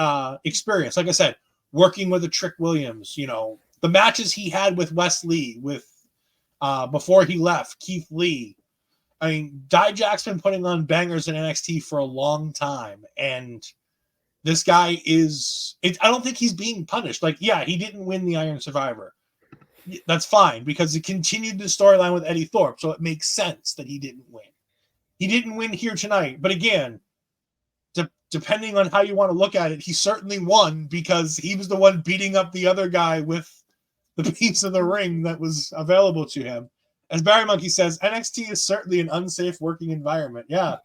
experience. Like I said, working with a Trick Williams, the matches he had with Wes Lee, with before he left, Keith Lee. I mean, Dijak's been putting on bangers in NXT for a long time, and this guy I don't think he's being punished. Like, yeah, he didn't win the Iron Survivor. That's fine, because it continued the storyline with Eddie Thorpe, so it makes sense that he didn't win. He didn't win here tonight, but again, depending on how you want to look at it, he certainly won because he was the one beating up the other guy with the piece of the ring that was available to him. As Barry Monkey says, NXT is certainly an unsafe working environment. Yeah.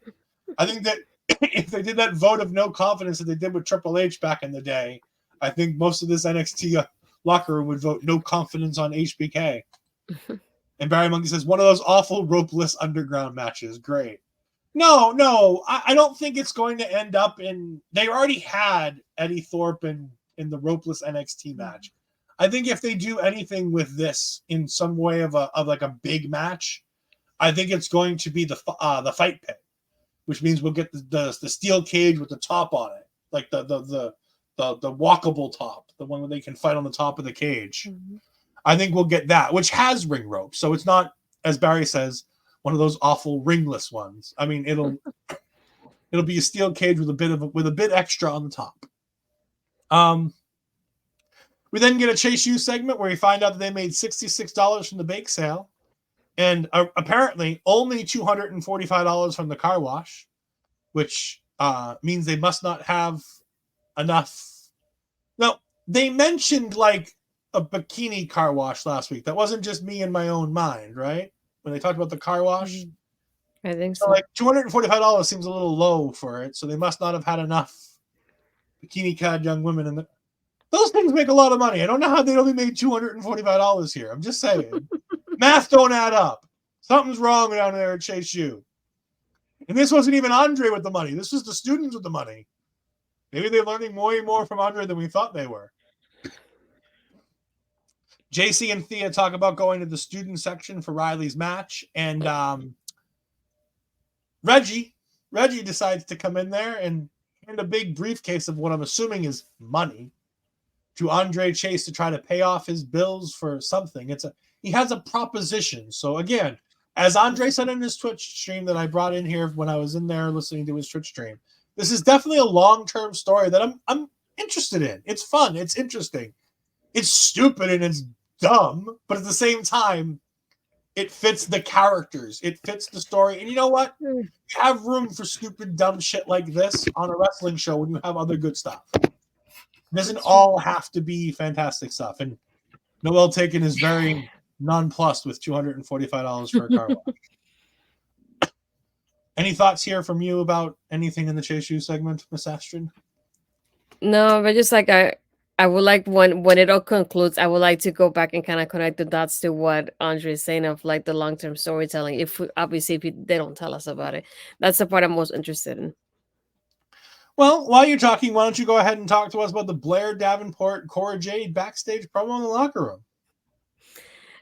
I think that if they did that vote of no confidence that they did with Triple H back in the day, I think most of this NXT locker room would vote no confidence on HBK. And Barry Monkey says, one of those awful ropeless underground matches. Great. No, I don't think it's going to end up in... They already had Eddie Thorpe in the ropeless NXT match. I think if they do anything with this in some way of like a big match, I think it's going to be the fight pit, which means we'll get the steel cage with the top on it, like the walkable top, the one where they can fight on the top of the cage. Mm-hmm. I think we'll get that, which has ring ropes, so it's not, as Barry says, one of those awful ringless ones. I mean, it'll be a steel cage with a bit extra on the top. We then get a Chase U segment where we find out that they made $66 from the bake sale, and apparently only $245 from the car wash, which means they must not have enough. Now, they mentioned like a bikini car wash last week. That wasn't just me in my own mind, right? When they talked about the car wash. I think so. Like $245 seems a little low for it, so they must not have had enough bikini-clad young women in the... Those things make a lot of money. I don't know how they only made $245 here. I'm just saying. Math don't add up. Something's wrong down there at Chase U. And this wasn't even Andre with the money. This was the students with the money. Maybe they're learning way more from Andre than we thought they were. JC and Thea talk about going to the student section for Riley's match. And Reggie decides to come in there and hand a big briefcase of what I'm assuming is money to Andre Chase to try to pay off his bills for something. He has a proposition. So again, as Andre said in his Twitch stream that I brought in here when I was in there listening to his Twitch stream, this is definitely a long-term story that I'm interested in. It's fun. It's interesting. It's stupid and it's dumb, but at the same time, it fits the characters. It fits the story. And you know what? You have room for stupid, dumb shit like this on a wrestling show when you have other good stuff. It doesn't all have to be fantastic stuff. And Noel Taken is very nonplussed with $245 for a car wash. Any thoughts here from you about anything in the Chase U segment, Miss Astrid? No, but just like I would like when it all concludes, I would like to go back and kind of connect the dots to what Andre is saying of like the long-term storytelling. If they don't tell us about it, that's the part I'm most interested in. Well, while you're talking, why don't you go ahead and talk to us about the Blair Davenport Cora Jade backstage promo in the locker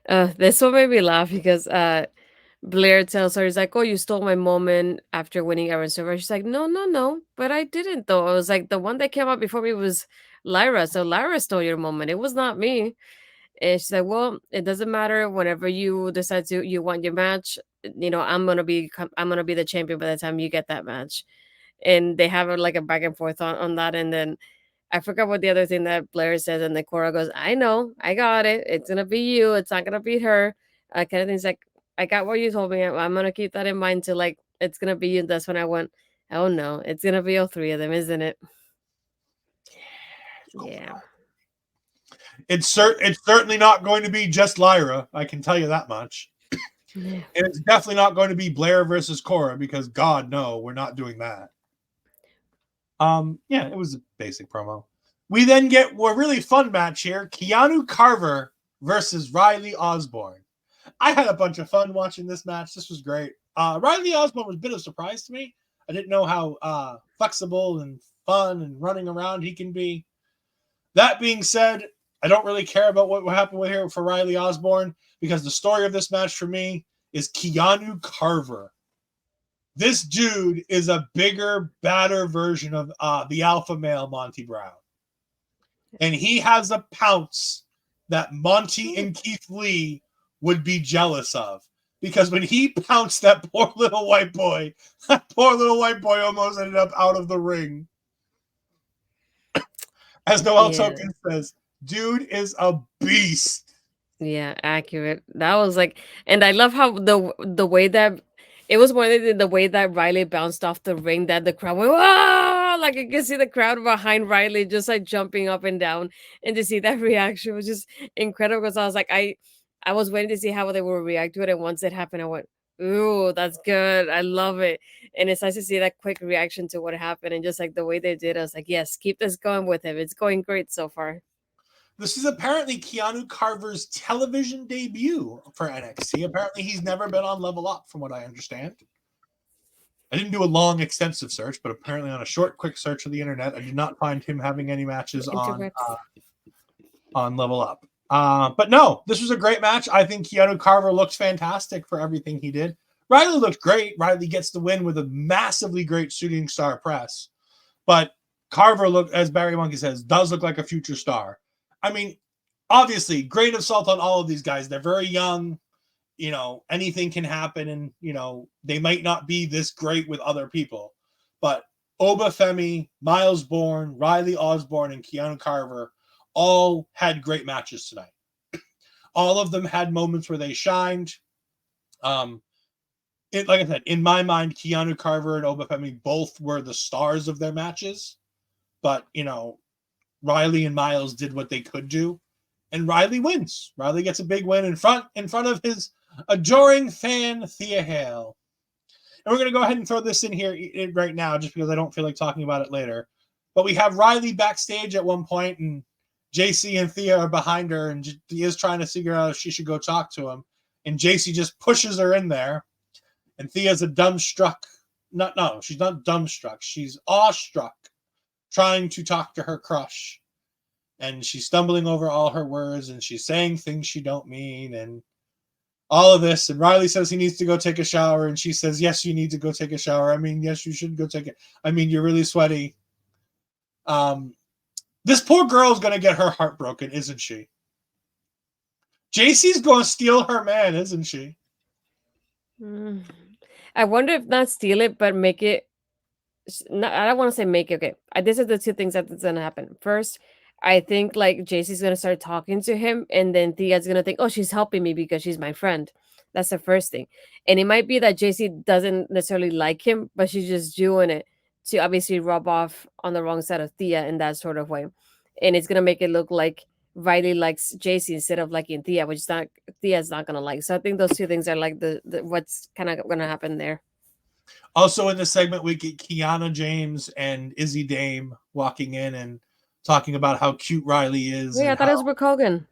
room? This one made me laugh because Blair tells her, he's like, oh, you stole my moment after winning Iron Survivor. She's like, no, but I didn't though. I was like, the one that came out before me was Lyra. So Lyra stole your moment. It was not me. And she's like, well, it doesn't matter. Whenever you decide you want your match, I'm gonna be the champion by the time you get that match. And they have like a back and forth on that. And then I forgot what the other thing that Blair says. And then Cora goes, I know, I got it. It's going to be you. It's not going to be her. Kind of things like, I got what you told me. I'm going to keep that in mind till like, it's going to be you. And that's when I went, oh no, it's going to be all three of them, isn't it? Yeah. It's certainly not going to be just Lyra. I can tell you that much. Yeah. And it's definitely not going to be Blair versus Cora because God, no, we're not doing that. Yeah, it was a basic promo. We then get a really fun match here. Keanu Carver versus Riley Osborne. I had a bunch of fun watching this match. This was great. Riley Osborne was a bit of a surprise to me. I didn't know how flexible and fun and running around he can be. That being said, I don't really care about what happened with here for Riley Osborne because the story of this match for me is Keanu Carver. This dude is a bigger, badder version of the alpha male Monty Brown. And he has a pounce that Monty and Keith Lee would be jealous of. Because when he pounced that poor little white boy almost ended up out of the ring. As Noel Token says, dude is a beast. Yeah, accurate. That was like, and I love how the way that it was more than the way that Riley bounced off the ring that the crowd went, ah! Like you can see the crowd behind Riley just like jumping up and down, and to see that reaction was just incredible. Because I was like, I was waiting to see how they would react to it, and once it happened, I went, ooh, that's good. I love it, and it's nice to see that quick reaction to what happened, and just like the way they did, I was like, yes, keep this going with him. It's going great so far. This is apparently Keanu Carver's television debut for NXT. Apparently, he's never been on Level Up, from what I understand. I didn't do a long, extensive search, but apparently on a short, quick search of the internet, I did not find him having any matches on Level Up. But no, this was a great match. I think Keanu Carver looked fantastic for everything he did. Riley looked great. Riley gets the win with a massively great shooting star press. But Carver looked, as Barry Monkey says, does look like a future star. I mean, obviously, grain of salt on all of these guys. They're very young. You know, anything can happen, and, you know, they might not be this great with other people. But Oba Femi, Myles Borne, Riley Osborne, and Keanu Carver all had great matches tonight. All of them had moments where they shined. Like I said, in my mind, Keanu Carver and Oba Femi both were the stars of their matches. But, you know, Riley and Myles did what they could do, and Riley wins. Riley gets a big win in front of his adoring fan, Thea Hale. And we're going to go ahead and throw this in here right now, just because I don't feel like talking about it later. But we have Riley backstage at one point, and JC and Thea are behind her, and Thea's trying to figure out if she should go talk to him. And JC just pushes her in there, and Thea's a dumbstruck. No, she's not dumbstruck. She's awestruck, trying to talk to her crush, and she's stumbling over all her words, and she's saying things she don't mean, and all of this. And Riley says he needs to go take a shower, and she says, yes, you need to go take a shower. I mean, yes, you should go take it. I mean, you're really sweaty. This poor girl's going to get her heart broken, isn't she? JC's going to steal her man, isn't she? I wonder if not steal it, but make it. No, I don't want to say make it. Okay, this is the two things that's gonna happen. First, I think like JC's gonna start talking to him, and then Thea's gonna think, oh, she's helping me because she's my friend. That's the first thing. And it might be that JC doesn't necessarily like him, but she's just doing it to obviously rub off on the wrong side of Thea in that sort of way. And it's gonna make it look like Riley likes JC instead of liking Thea, which is not Thea's not gonna like. So I think those two things are like the what's kind of gonna happen there. Also in this segment, we get Kiana James and Izzy Dame walking in and talking about how cute Riley is. Yeah, I thought it was Brooke Hogan.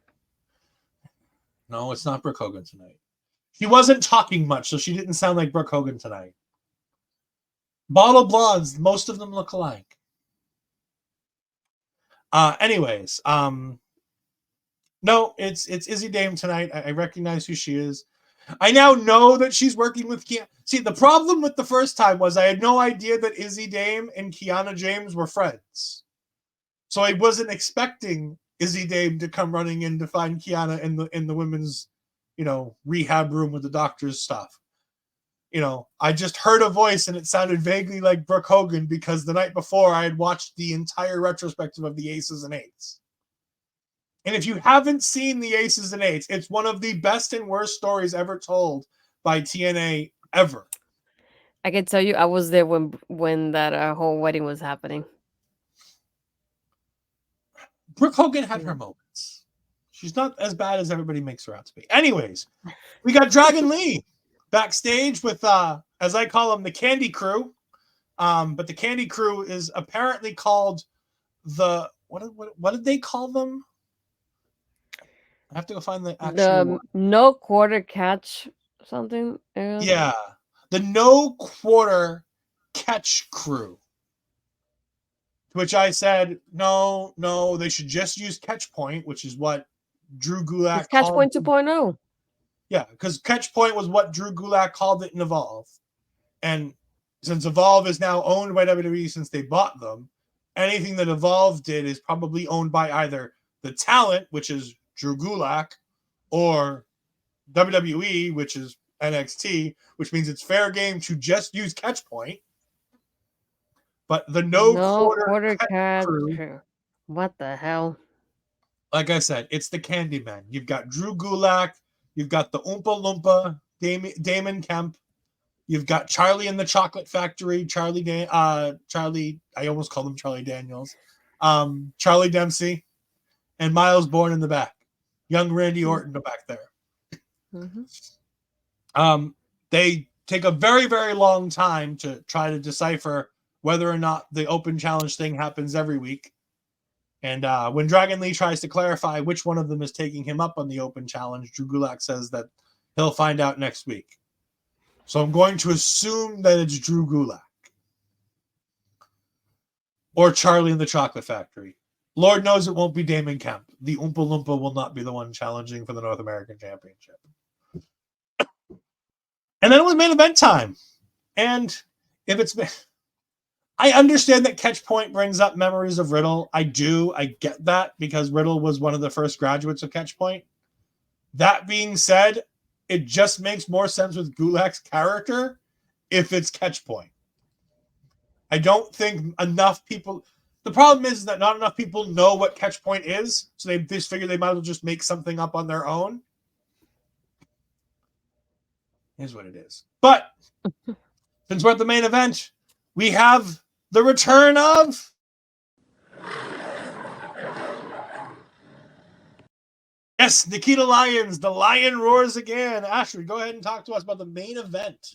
No, it's not Brooke Hogan tonight. She wasn't talking much, so she didn't sound like Brooke Hogan tonight. Bottle blondes, most of them look alike. Anyways, no, it's Izzy Dame tonight. I recognize who she is. I now know that she's working with Kiana. See, the problem with the first time was I had no idea that Izzy Dame and Kiana James were friends. So I wasn't expecting Izzy Dame to come running in to find Kiana in the women's, rehab room with the doctor's stuff. I just heard a voice and it sounded vaguely like Brooke Hogan because the night before I had watched the entire retrospective of the Aces and Eights. And if you haven't seen the Aces and Eights, it's one of the best and worst stories ever told by TNA ever. I can tell you, I was there when that whole wedding was happening. Brooke Hogan had her moments. She's not as bad as everybody makes her out to be. Anyways, we got Dragon Lee backstage with, as I call them, the Candy Crew. But the Candy Crew is apparently called the what did they call them? I have to go find the actual no quarter catch something. Yeah, the no quarter catch crew. which I said, no, they should just use catch point, which is what Drew Gulak It's catch called point 2.0. Yeah, because catch point was what Drew Gulak called it in Evolve. And since Evolve is now owned by WWE since they bought them, anything that Evolve did is probably owned by either the talent, which is Drew Gulak, or WWE, which is NXT, which means it's fair game to just use catch point. But the no quarter catch. crew, What the hell? like I said, it's the Candyman. You've got Drew Gulak, you've got the Oompa Loompa, Damon Kemp, you've got Charlie in the Chocolate Factory, Charlie, I almost called him Charlie Daniels, Charlie Dempsey, and Myles Borne in the back. Young Randy Orton back there. Mm-hmm. They take a very, very long time to try to decipher whether or not the open challenge thing happens every week. And when Dragon Lee tries to clarify which one of them is taking him up on the open challenge, Drew Gulak says that he'll find out next week. So I'm going to assume that it's Drew Gulak. Or Charlie in the Chocolate Factory. Lord knows it won't be Damon Kemp. The Oompa Loompa will not be the one challenging for the North American Championship. And then it was main event time. And if it's been... I understand that catch point brings up memories of Riddle. I do. I get that because Riddle was one of the first graduates of catch point. That being said, it just makes more sense with Gulak's character if it's catch point. I don't think enough people... The problem is that not enough people know what catch point is, so they just figure they might as well just make something up on their own. Here's what it is. But since we're at the main event, we have the return of... Yes, Nikkita Lyons. The lion roars again. Astrid, go ahead and talk to us about the main event.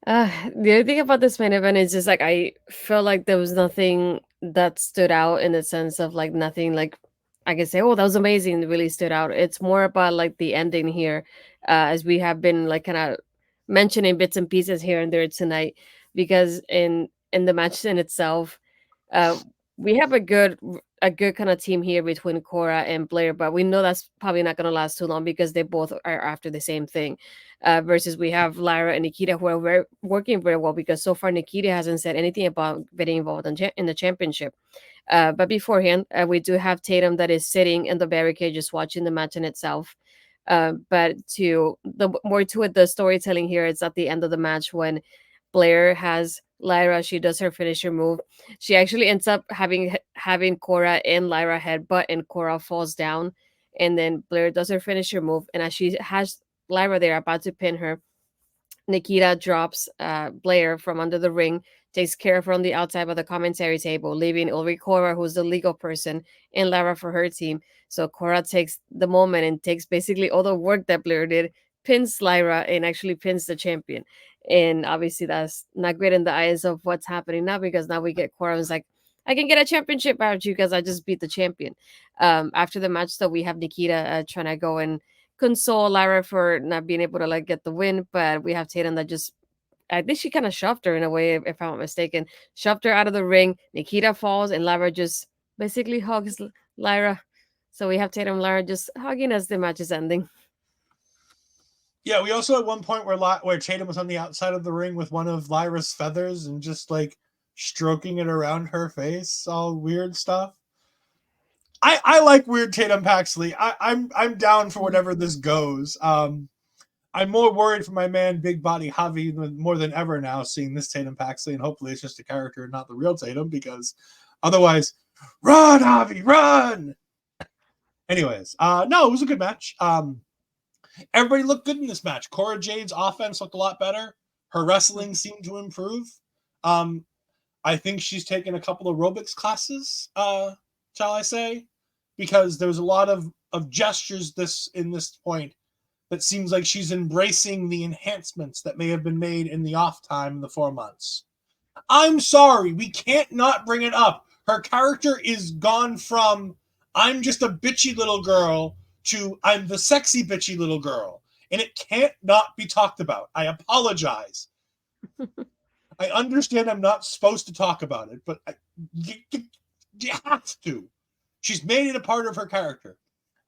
The other thing about this main event is just like I felt like there was nothing that stood out in the sense of like nothing like I can say, oh, that was amazing, that really stood out. It's more about like the ending here, as we have been like kind of mentioning bits and pieces here and there tonight, because in the match in itself, we have a good kind of team here between Cora and Blair, but we know that's probably not going to last too long because they both are after the same thing. Versus we have Lyra and Nikkita who are working very well because so far Nikkita hasn't said anything about getting involved in the championship. But beforehand, we do have Tatum that is sitting in the barricade just watching the match in itself. But to the more to it, the storytelling here is at the end of the match when Blair has Lyra, she does her finisher move. She actually ends up having Cora and Lyra headbutt, and Cora falls down. And then Blair does her finisher move, and as she has Lyra there about to pin her, Nikkita drops Blair from under the ring, takes care of her on the outside of the commentary table, leaving only Cora, who's the legal person, and Lyra for her team. So Cora takes the moment and takes basically all the work that Blair did, pins Lyra, and actually pins the champion. And obviously that's not great in the eyes of what's happening now, because now we get Cora who's like, I can get a championship out of you because I just beat the champion. After the match, though, we have Nikkita trying to go and console Lyra for not being able to like get the win, but we have Tatum that just, I think she kind of shoved her in a way, if I'm not mistaken, shoved her out of the ring. Nikkita falls and Lyra just basically hugs Lyra. So we have Tatum and Lyra just hugging as the match is ending. Yeah, we also at one point where Tatum was on the outside of the ring with one of Lyra's feathers and just like stroking it around her face, all weird stuff. I like weird Tatum Paxley. I'm down for whatever this goes. I'm more worried for my man Big Body Javi more than ever now, seeing this Tatum Paxley, and hopefully it's just a character, not the real Tatum, because otherwise, run Javi, run. Anyways, no, it was a good match. Everybody looked good in this match. Cora Jade's offense looked a lot better. Her wrestling seemed to improve. I think she's taken a couple of aerobics classes, shall I say, because there's a lot of gestures in this point that seems like she's embracing the enhancements that may have been made in the off time in the 4 months. I'm sorry, we can't not bring it up. Her character is gone from I'm just a bitchy little girl to I'm the sexy bitchy little girl, and it can't not be talked about. I apologize. I understand I'm not supposed to talk about it, but you have to. She's made it a part of her character.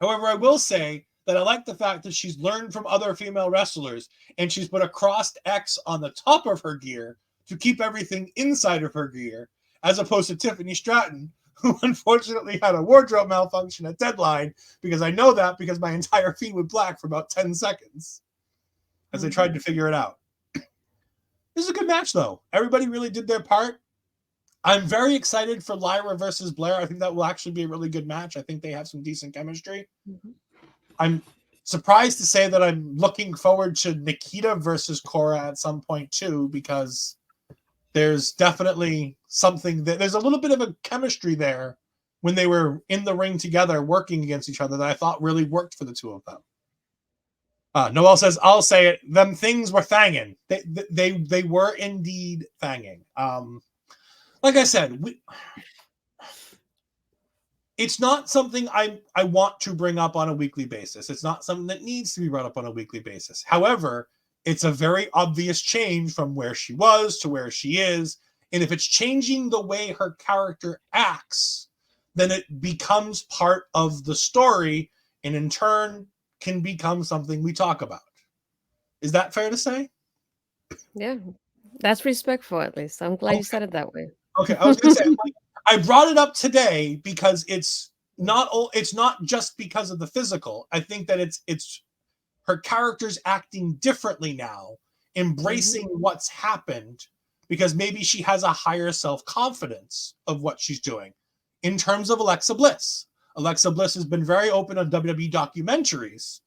However, I will say that I like the fact that she's learned from other female wrestlers and she's put a crossed X on the top of her gear to keep everything inside of her gear, as opposed to Tiffany Stratton, who unfortunately had a wardrobe malfunction at Deadline, because I know that because my entire feed went black for about 10 seconds as I tried to figure it out. This is a good match, though. Everybody really did their part. I'm very excited for Lyra versus Blair. I think that will actually be a really good match. I think they have some decent chemistry. I'm surprised to say that I'm looking forward to Nikkita versus Cora at some point, too, because there's definitely something that there's a little bit of a chemistry there when they were in the ring together working against each other that I thought really worked for the two of them. Noel says, I'll say it. Them things were thanging. They were indeed thanging. Like I said, it's not something I want to bring up on a weekly basis. It's not something that needs to be brought up on a weekly basis. However, it's a very obvious change from where she was to where she is. And if it's changing the way her character acts, then it becomes part of the story and in turn can become something we talk about. Is that fair to say? Yeah, that's respectful at least. I'm glad you said it that way. Okay, I was going to say, I brought it up today because it's not just because of the physical. I think that it's her character's acting differently now, embracing what's happened, because maybe she has a higher self-confidence of what she's doing. In terms of Alexa Bliss has been very open on WWE documentaries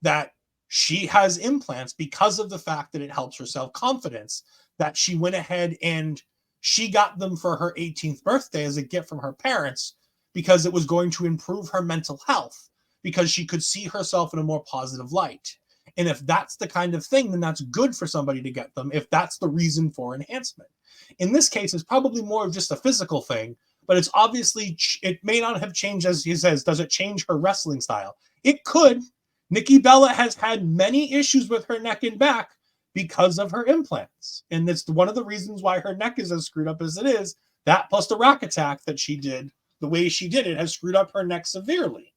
that she has implants because of the fact that it helps her self-confidence, that she went ahead and she got them for her 18th birthday as a gift from her parents because it was going to improve her mental health, because she could see herself in a more positive light. And if that's the kind of thing, then that's good for somebody to get them if that's the reason for enhancement. In this case, it's probably more of just a physical thing, but it's obviously, it may not have changed, as he says, does it change her wrestling style? It could. Nikki Bella has had many issues with her neck and back because of her implants. And it's one of the reasons why her neck is as screwed up as it is. That plus the rack attack that she did, the way she did it, has screwed up her neck severely.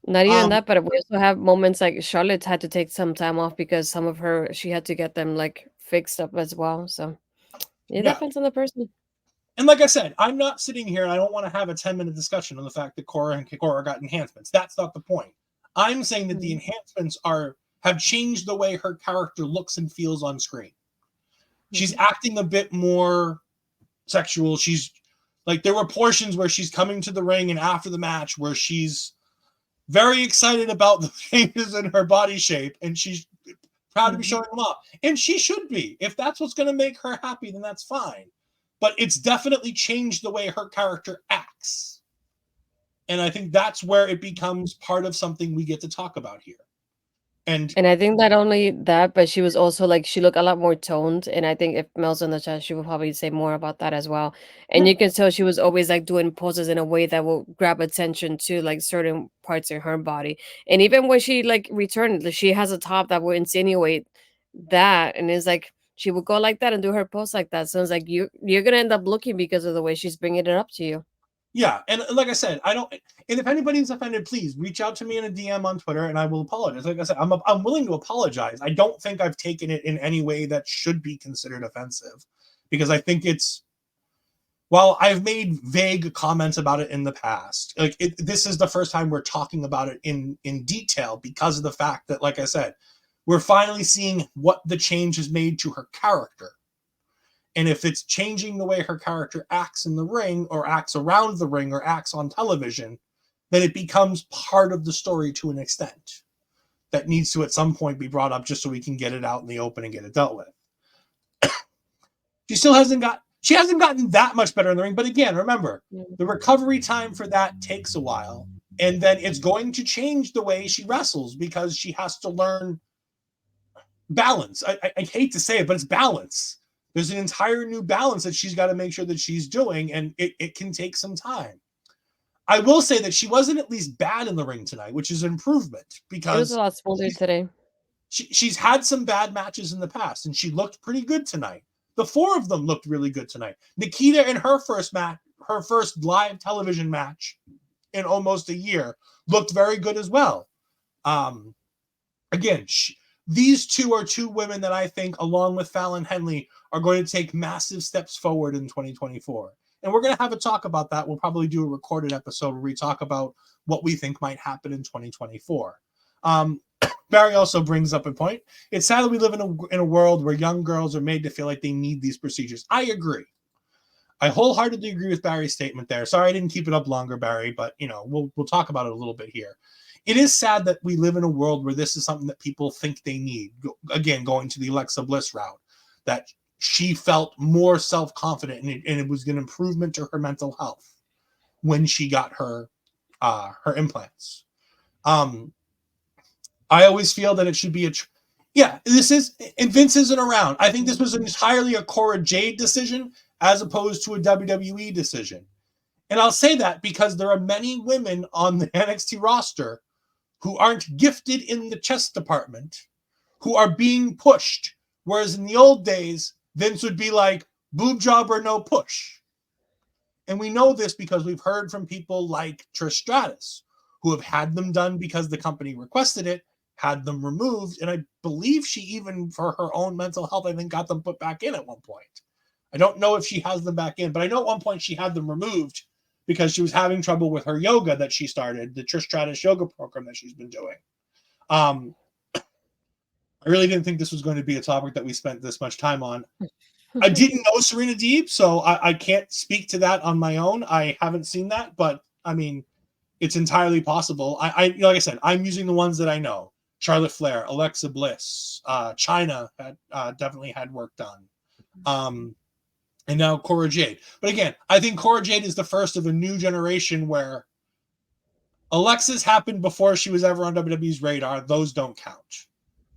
Not even that, but we also have moments like Charlotte had to take some time off because some of her, she had to get them like fixed up as well. So it depends on the person. And like I said, I'm not sitting here and I don't want to have a 10-minute discussion on the fact that Cora got enhancements. That's not the point. I'm saying that the enhancements have changed the way her character looks and feels on screen. She's acting a bit more sexual. She's like, there were portions where she's coming to the ring and after the match where she's very excited about the changes in her body shape and she's proud to be showing them off. And she should be. If that's what's going to make her happy, then that's fine. But it's definitely changed the way her character acts. And I think that's where it becomes part of something we get to talk about here. And I think not only that, but she was also like, she looked a lot more toned. And I think if Mel's in the chat, she will probably say more about that as well. And you can tell she was always like doing poses in a way that will grab attention to like certain parts of her body. And even when she like returned, she has a top that will insinuate that. And it's like, she would go like that and do her pose like that. So it's like, you're going to end up looking because of the way she's bringing it up to you. Yeah, and like I said, and if anybody's offended, please reach out to me in a DM on Twitter, and I will apologize. Like I said, I'm willing to apologize. I don't think I've taken it in any way that should be considered offensive, because I think while I've made vague comments about it in the past, like this is the first time we're talking about it in detail because of the fact that, like I said, we're finally seeing what the change has made to her character. And if it's changing the way her character acts in the ring or acts around the ring or acts on television, then it becomes part of the story to an extent that needs to at some point be brought up just so we can get it out in the open and get it dealt with. She hasn't gotten that much better in the ring. But again, remember, the recovery time for that takes a while. And then it's going to change the way she wrestles because she has to learn balance. I hate to say it, but it's balance. There's an entire new balance that she's got to make sure that she's doing, and it can take some time. I will say that she wasn't at least bad in the ring tonight, which is an improvement because it was a lot smoother today. She's had some bad matches in the past, and she looked pretty good tonight. The four of them looked really good tonight. Nikkita in her first match, her first live television match in almost a year, looked very good as well. Again, these two are two women that I think, along with Fallon Henley, are going to take massive steps forward in 2024. And we're going to have a talk about that. We'll probably do a recorded episode where we talk about what we think might happen in 2024. Barry also brings up a point. It's sad that we live in a world where young girls are made to feel like they need these procedures. I agree. I wholeheartedly agree with Barry's statement there. Sorry I didn't keep it up longer, Barry, but we'll talk about it a little bit here. It is sad that we live in a world where this is something that people think they need. Again, going to the Alexa Bliss route, that she felt more self-confident and it was an improvement to her mental health when she got her implants. I always feel that it should be and Vince isn't around. I think this was entirely a Cora Jade decision as opposed to a WWE decision. And I'll say that because there are many women on the NXT roster who aren't gifted in the chest department, who are being pushed. Whereas in the old days, Vince would be like, boob job or no push. And we know this because we've heard from people like Trish Stratus, who have had them done because the company requested it, had them removed, and I believe she even, for her own mental health, I think got them put back in at one point. I don't know if she has them back in, but I know at one point she had them removed because she was having trouble with her yoga that she started, the Trish Stratus yoga program that she's been doing. I really didn't think this was going to be a topic that we spent this much time on. I didn't know Serena Deeb, so I can't speak to that on my own. I haven't seen that, but I mean, it's entirely possible. Like I said, I'm using the ones that I know. Charlotte Flair, Alexa Bliss, Chyna had definitely had work done. And now Cora Jade. But again, I think Cora Jade is the first of a new generation where Alexa's happened before she was ever on WWE's radar. Those don't count.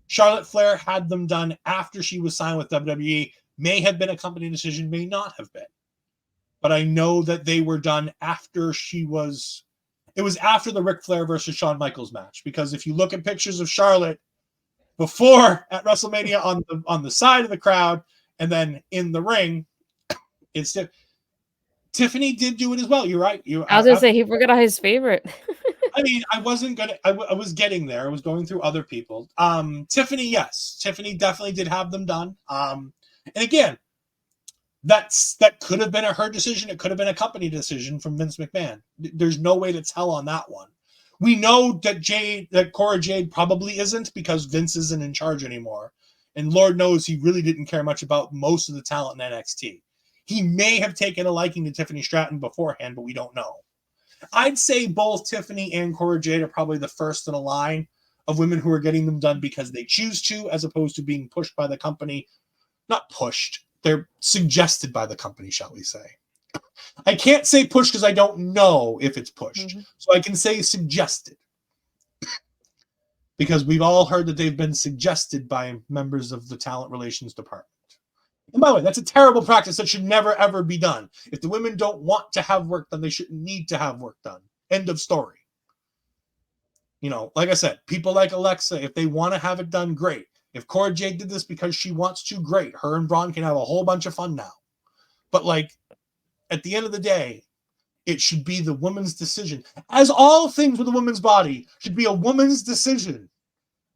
Charlotte Flair had them done after she was signed with WWE. May have been a company decision, may not have been. But I know that they were done after it was after the Ric Flair versus Shawn Michaels match. Because if you look at pictures of Charlotte before at WrestleMania on the side of the crowd and then in the ring, Tiffany did do it as well. You're right. I was gonna say he forgot his favorite. I mean, I wasn't gonna. I was getting there. I was going through other people. Tiffany, yes, Tiffany definitely did have them done. And again, that could have been her decision. It could have been a company decision from Vince McMahon. There's no way to tell on that one. We know that Cora Jade probably isn't because Vince isn't in charge anymore, and Lord knows he really didn't care much about most of the talent in NXT. He may have taken a liking to Tiffany Stratton beforehand, but we don't know. I'd say both Tiffany and Cora Jade are probably the first in a line of women who are getting them done because they choose to, as opposed to being pushed by the company. Not pushed. They're suggested by the company, shall we say. I can't say push because I don't know if it's pushed. Mm-hmm. So I can say suggested. Because we've all heard that they've been suggested by members of the talent relations department. And by the way, that's a terrible practice that should never, ever be done. If the women don't want to have work done, they shouldn't need to have work done. End of story. Like I said, people like Alexa, if they want to have it done, great. If Cora Jade did this because she wants to, great. Her and Braun can have a whole bunch of fun now. But at the end of the day, it should be the woman's decision. As all things with a woman's body should be a woman's decision.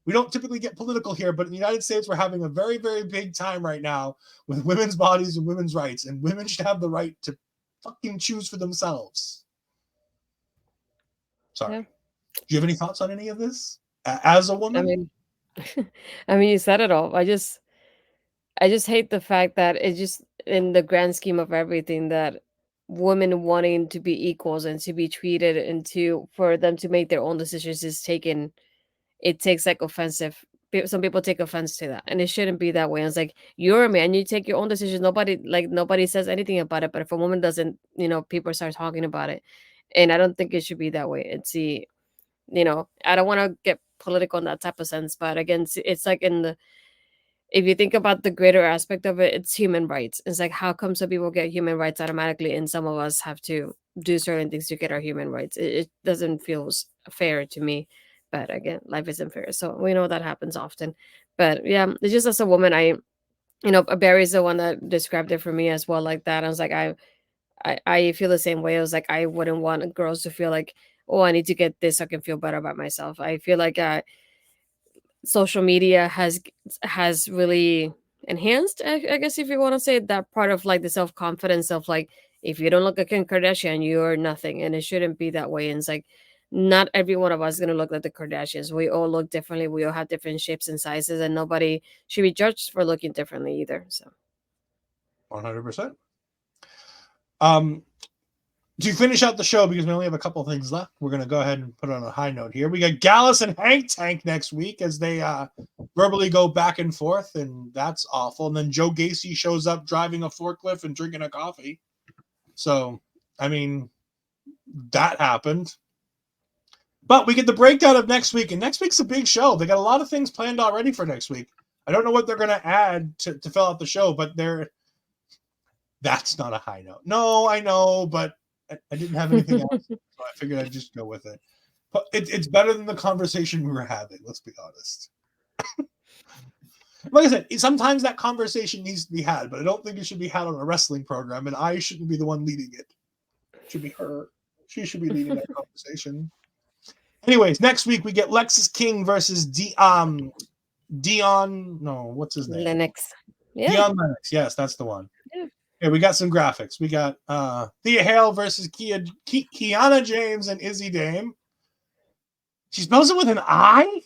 We don't typically get political here, but in the United States, we're having a very, very big time right now with women's bodies and women's rights, and women should have the right to fucking choose for themselves. Sorry. Yeah. Do you have any thoughts on any of this as a woman? I mean, you said it all. I just hate the fact that it's just in the grand scheme of everything that women wanting to be equals and to be treated and for them to make their own decisions is taken. It takes offensive. Some people take offense to that, and it shouldn't be that way. And it's like, you're a man, you take your own decisions. Nobody says anything about it. But if a woman doesn't, people start talking about it, and I don't think it should be that way. It's I don't want to get political in that type of sense, but again, it's like if you think about the greater aspect of it, it's human rights. It's like, how come some people get human rights automatically, and some of us have to do certain things to get our human rights? It doesn't feel fair to me. But again, life isn't fair. So we know that happens often. But yeah, it's just as a woman, Barry's the one that described it for me as well, like that. I was like, I feel the same way. I was like, I wouldn't want girls to feel like, oh, I need to get this so I can feel better about myself. I feel like social media has really enhanced, I guess, if you want to say that part of like the self-confidence of like, if you don't look like Kim Kardashian, you're nothing, and it shouldn't be that way. And it's like, not every one of us is going to look like the Kardashians. We all look differently. We all have different shapes and sizes, and nobody should be judged for looking differently either. So 100%. To finish out the show, because we only have a couple things left, we're going to go ahead and put on a high note here. We got Gallus and Hank Tank next week as they verbally go back and forth, and that's awful. And then Joe Gacy shows up driving a forklift and drinking a coffee. So, I mean, that happened. But we get the breakdown of next week, and next week's a big show. They got a lot of things planned already for next week. I don't know what they're going to add to fill out the show, but that's not a high note. No, I know, but I didn't have anything else, so I figured I'd just go with it. But it's better than the conversation we were having, let's be honest. Like I said, sometimes that conversation needs to be had, but I don't think it should be had on a wrestling program, and I shouldn't be the one leading it. It should be her. She should be leading that conversation. Anyways, next week we get Lexus King versus Dion. No, what's his name? Lennox. Yeah. Dion Lennox. Yes, that's the one. Yeah. Here, we got some graphics. We got Thea Hale versus Kiana James and Izzy Dame. She spells it with an I?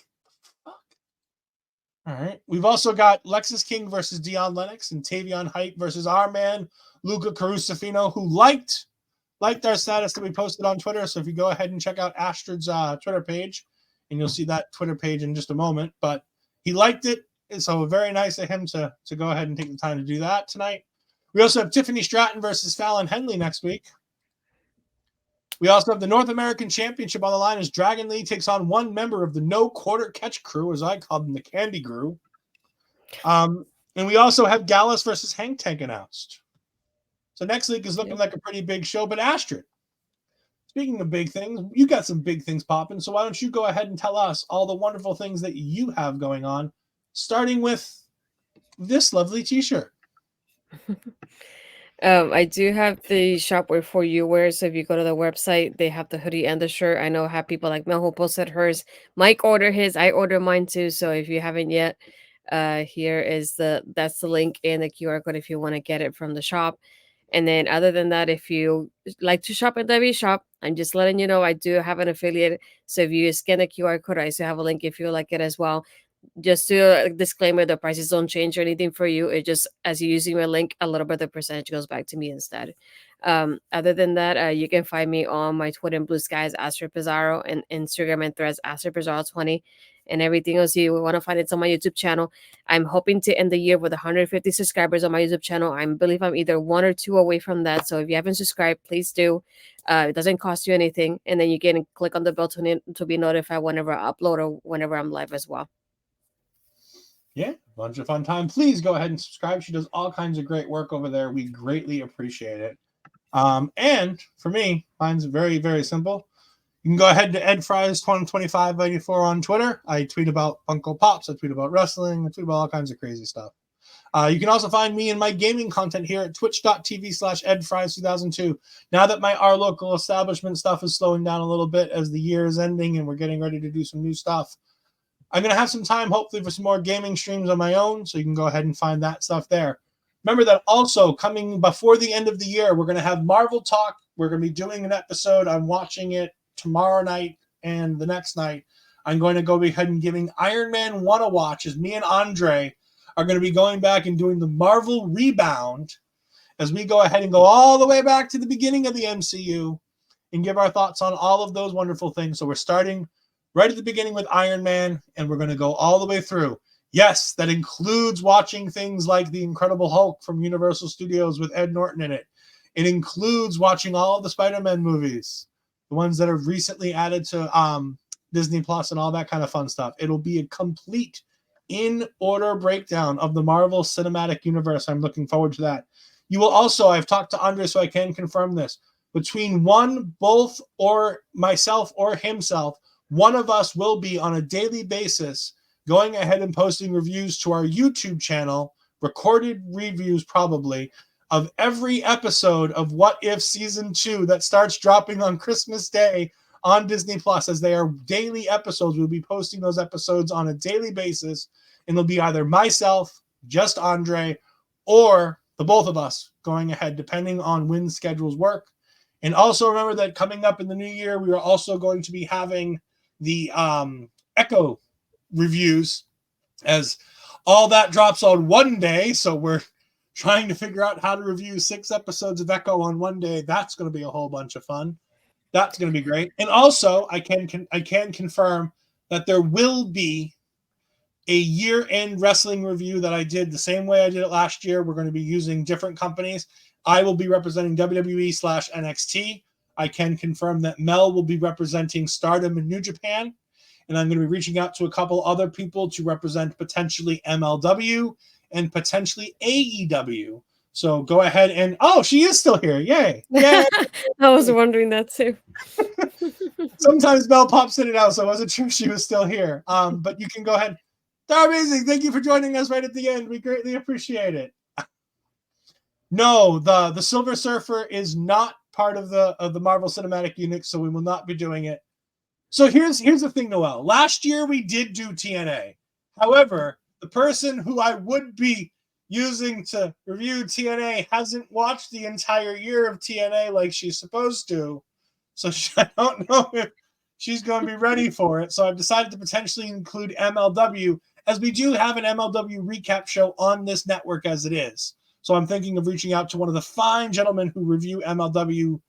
Fuck. All right. We've also got Lexus King versus Dion Lennox and Tavion Height versus our man, Luca Carusafino, who liked our status that we posted on Twitter. So if you go ahead and check out Astrid's Twitter page, and you'll see that Twitter page in just a moment. But he liked it, and so very nice of him to go ahead and take the time to do that tonight. We also have Tiffany Stratton versus Fallon Henley next week. We also have the North American Championship on the line as Dragon Lee takes on one member of the No Quarter Catch Crew, as I call them, the Candy Crew. And we also have Gallus versus Hank Tank announced. So next week is looking like a pretty big show. But Astrid, speaking of big things, you got some big things popping. So why don't you go ahead and tell us all the wonderful things that you have going on, starting with this lovely T-shirt. I do have the shopware for you wear. So if you go to the website, they have the hoodie and the shirt. I know I have people like Mel who posted hers. Mike ordered his. I ordered mine too. So if you haven't yet, here is that's the link and the QR code if you want to get it from the shop. And then other than that, if you like to shop at W Shop, I'm just letting you know I do have an affiliate. So if you scan the QR code, I still have a link if you like it as well. Just to disclaimer, the prices don't change or anything for you. It just, as you're using my link, a little bit of the percentage goes back to me instead. Other than that, you can find me on my Twitter and Blue Skies, astridpizarro, and Instagram and Threads, astridpizarro20, and everything else you want to find it's on my YouTube channel. I'm hoping to end the year with 150 subscribers on my YouTube channel. I believe I'm either 1 or 2 away from that. So if you haven't subscribed, please do. It doesn't cost you anything. And then you can click on the bell to be notified whenever I upload or whenever I'm live as well. Yeah, bunch of fun time. Please go ahead and subscribe. She does all kinds of great work over there. We greatly appreciate it. And for me, mine's very, very simple. You can go ahead to edfries202584 on Twitter. I tweet about Funko Pops. I tweet about wrestling. I tweet about all kinds of crazy stuff. You can also find me and my gaming content here at twitch.tv/edfries2002. Now that our local establishment stuff is slowing down a little bit as the year is ending and we're getting ready to do some new stuff, I'm going to have some time, hopefully, for some more gaming streams on my own, so you can go ahead and find that stuff there. Remember that also coming before the end of the year, we're going to have Marvel Talk. We're going to be doing an episode. I'm watching it tomorrow night and the next night. I'm going to go ahead and giving Iron Man 1 a watch as me and Andre are going to be going back and doing the Marvel Rebound as we go ahead and go all the way back to the beginning of the MCU and give our thoughts on all of those wonderful things. So we're starting right at the beginning with Iron Man, and we're going to go all the way through. Yes, that includes watching things like The Incredible Hulk from Universal Studios with Ed Norton in it. It includes watching all of the Spider-Man movies, the ones that are recently added to Disney Plus and all that kind of fun stuff. It'll be a complete in-order breakdown of the Marvel Cinematic Universe. I'm looking forward to that. You will also, I've talked to Andre so I can confirm this, between both, or myself or himself, one of us will be on a daily basis going ahead and posting reviews to our YouTube channel recorded reviews probably of every episode of What If Season 2 that starts dropping on Christmas Day on Disney Plus, as they are daily episodes. We'll be posting those episodes on a daily basis, and it'll be either myself, just Andre, or the both of us going ahead, depending on when schedules work. And also remember that coming up in the new year, we are also going to be having the Echo reviews, as all that drops on one day. So we're trying to figure out how to review 6 episodes of Echo on one day. That's going to be a whole bunch of fun. That's going to be great. And also, I can confirm that there will be a year-end wrestling review that I did the same way I did it last year. We're going to be using different companies. I will be representing WWE/NXT. I can confirm that Mel will be representing Stardom and New Japan. And I'm going to be reaching out to a couple other people to represent potentially MLW and potentially AEW. So go ahead and, oh, she is still here. Yay. Yay. I was wondering that too. Sometimes Mel pops in and out, so I wasn't sure she was still here. But you can go ahead. They're amazing. Thank you for joining us right at the end. We greatly appreciate it. No, the Silver Surfer is not part of the Marvel Cinematic Universe, so we will not be doing it. So here's the thing, Noel. Last year we did do TNA. However, the person who I would be using to review TNA hasn't watched the entire year of TNA like she's supposed to. So I don't know if she's going to be ready for it. So I've decided to potentially include MLW, as we do have an MLW recap show on this network as it is. So I'm thinking of reaching out to one of the fine gentlemen who review MLW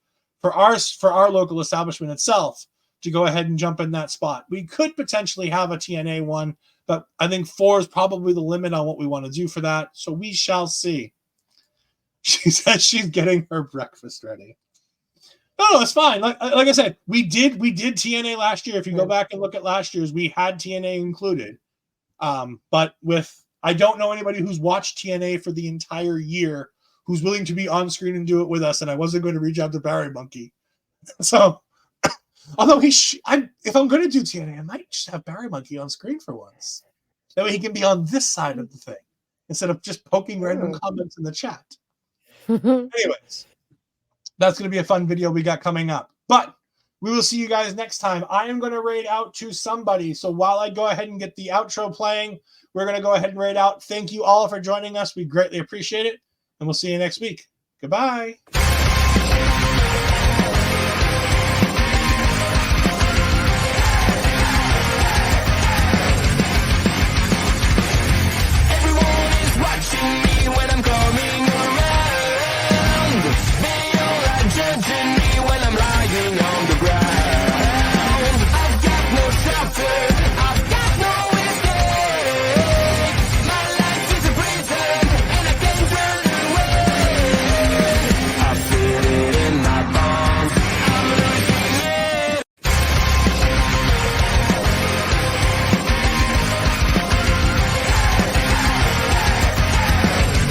for our local establishment itself to go ahead and jump in that spot. We could potentially have a TNA one, but I think 4 is probably the limit on what we want to do for that. So we shall see. She says she's getting her breakfast ready. No, it's fine. Like I said, we did TNA last year. If you go back and look at last year's, we had TNA included. But I don't know anybody who's watched TNA for the entire year who's willing to be on screen and do it with us. And I wasn't going to reach out to Barry Monkey. So, although if I'm going to do TNA, I might just have Barry Monkey on screen for once. That way he can be on this side of the thing instead of just poking random comments in the chat. Anyways, that's going to be a fun video we got coming up. But we will see you guys next time. I am going to raid out to somebody. So while I go ahead and get the outro playing, we're going to go ahead and raid out. Thank you all for joining us. We greatly appreciate it. And we'll see you next week. Goodbye.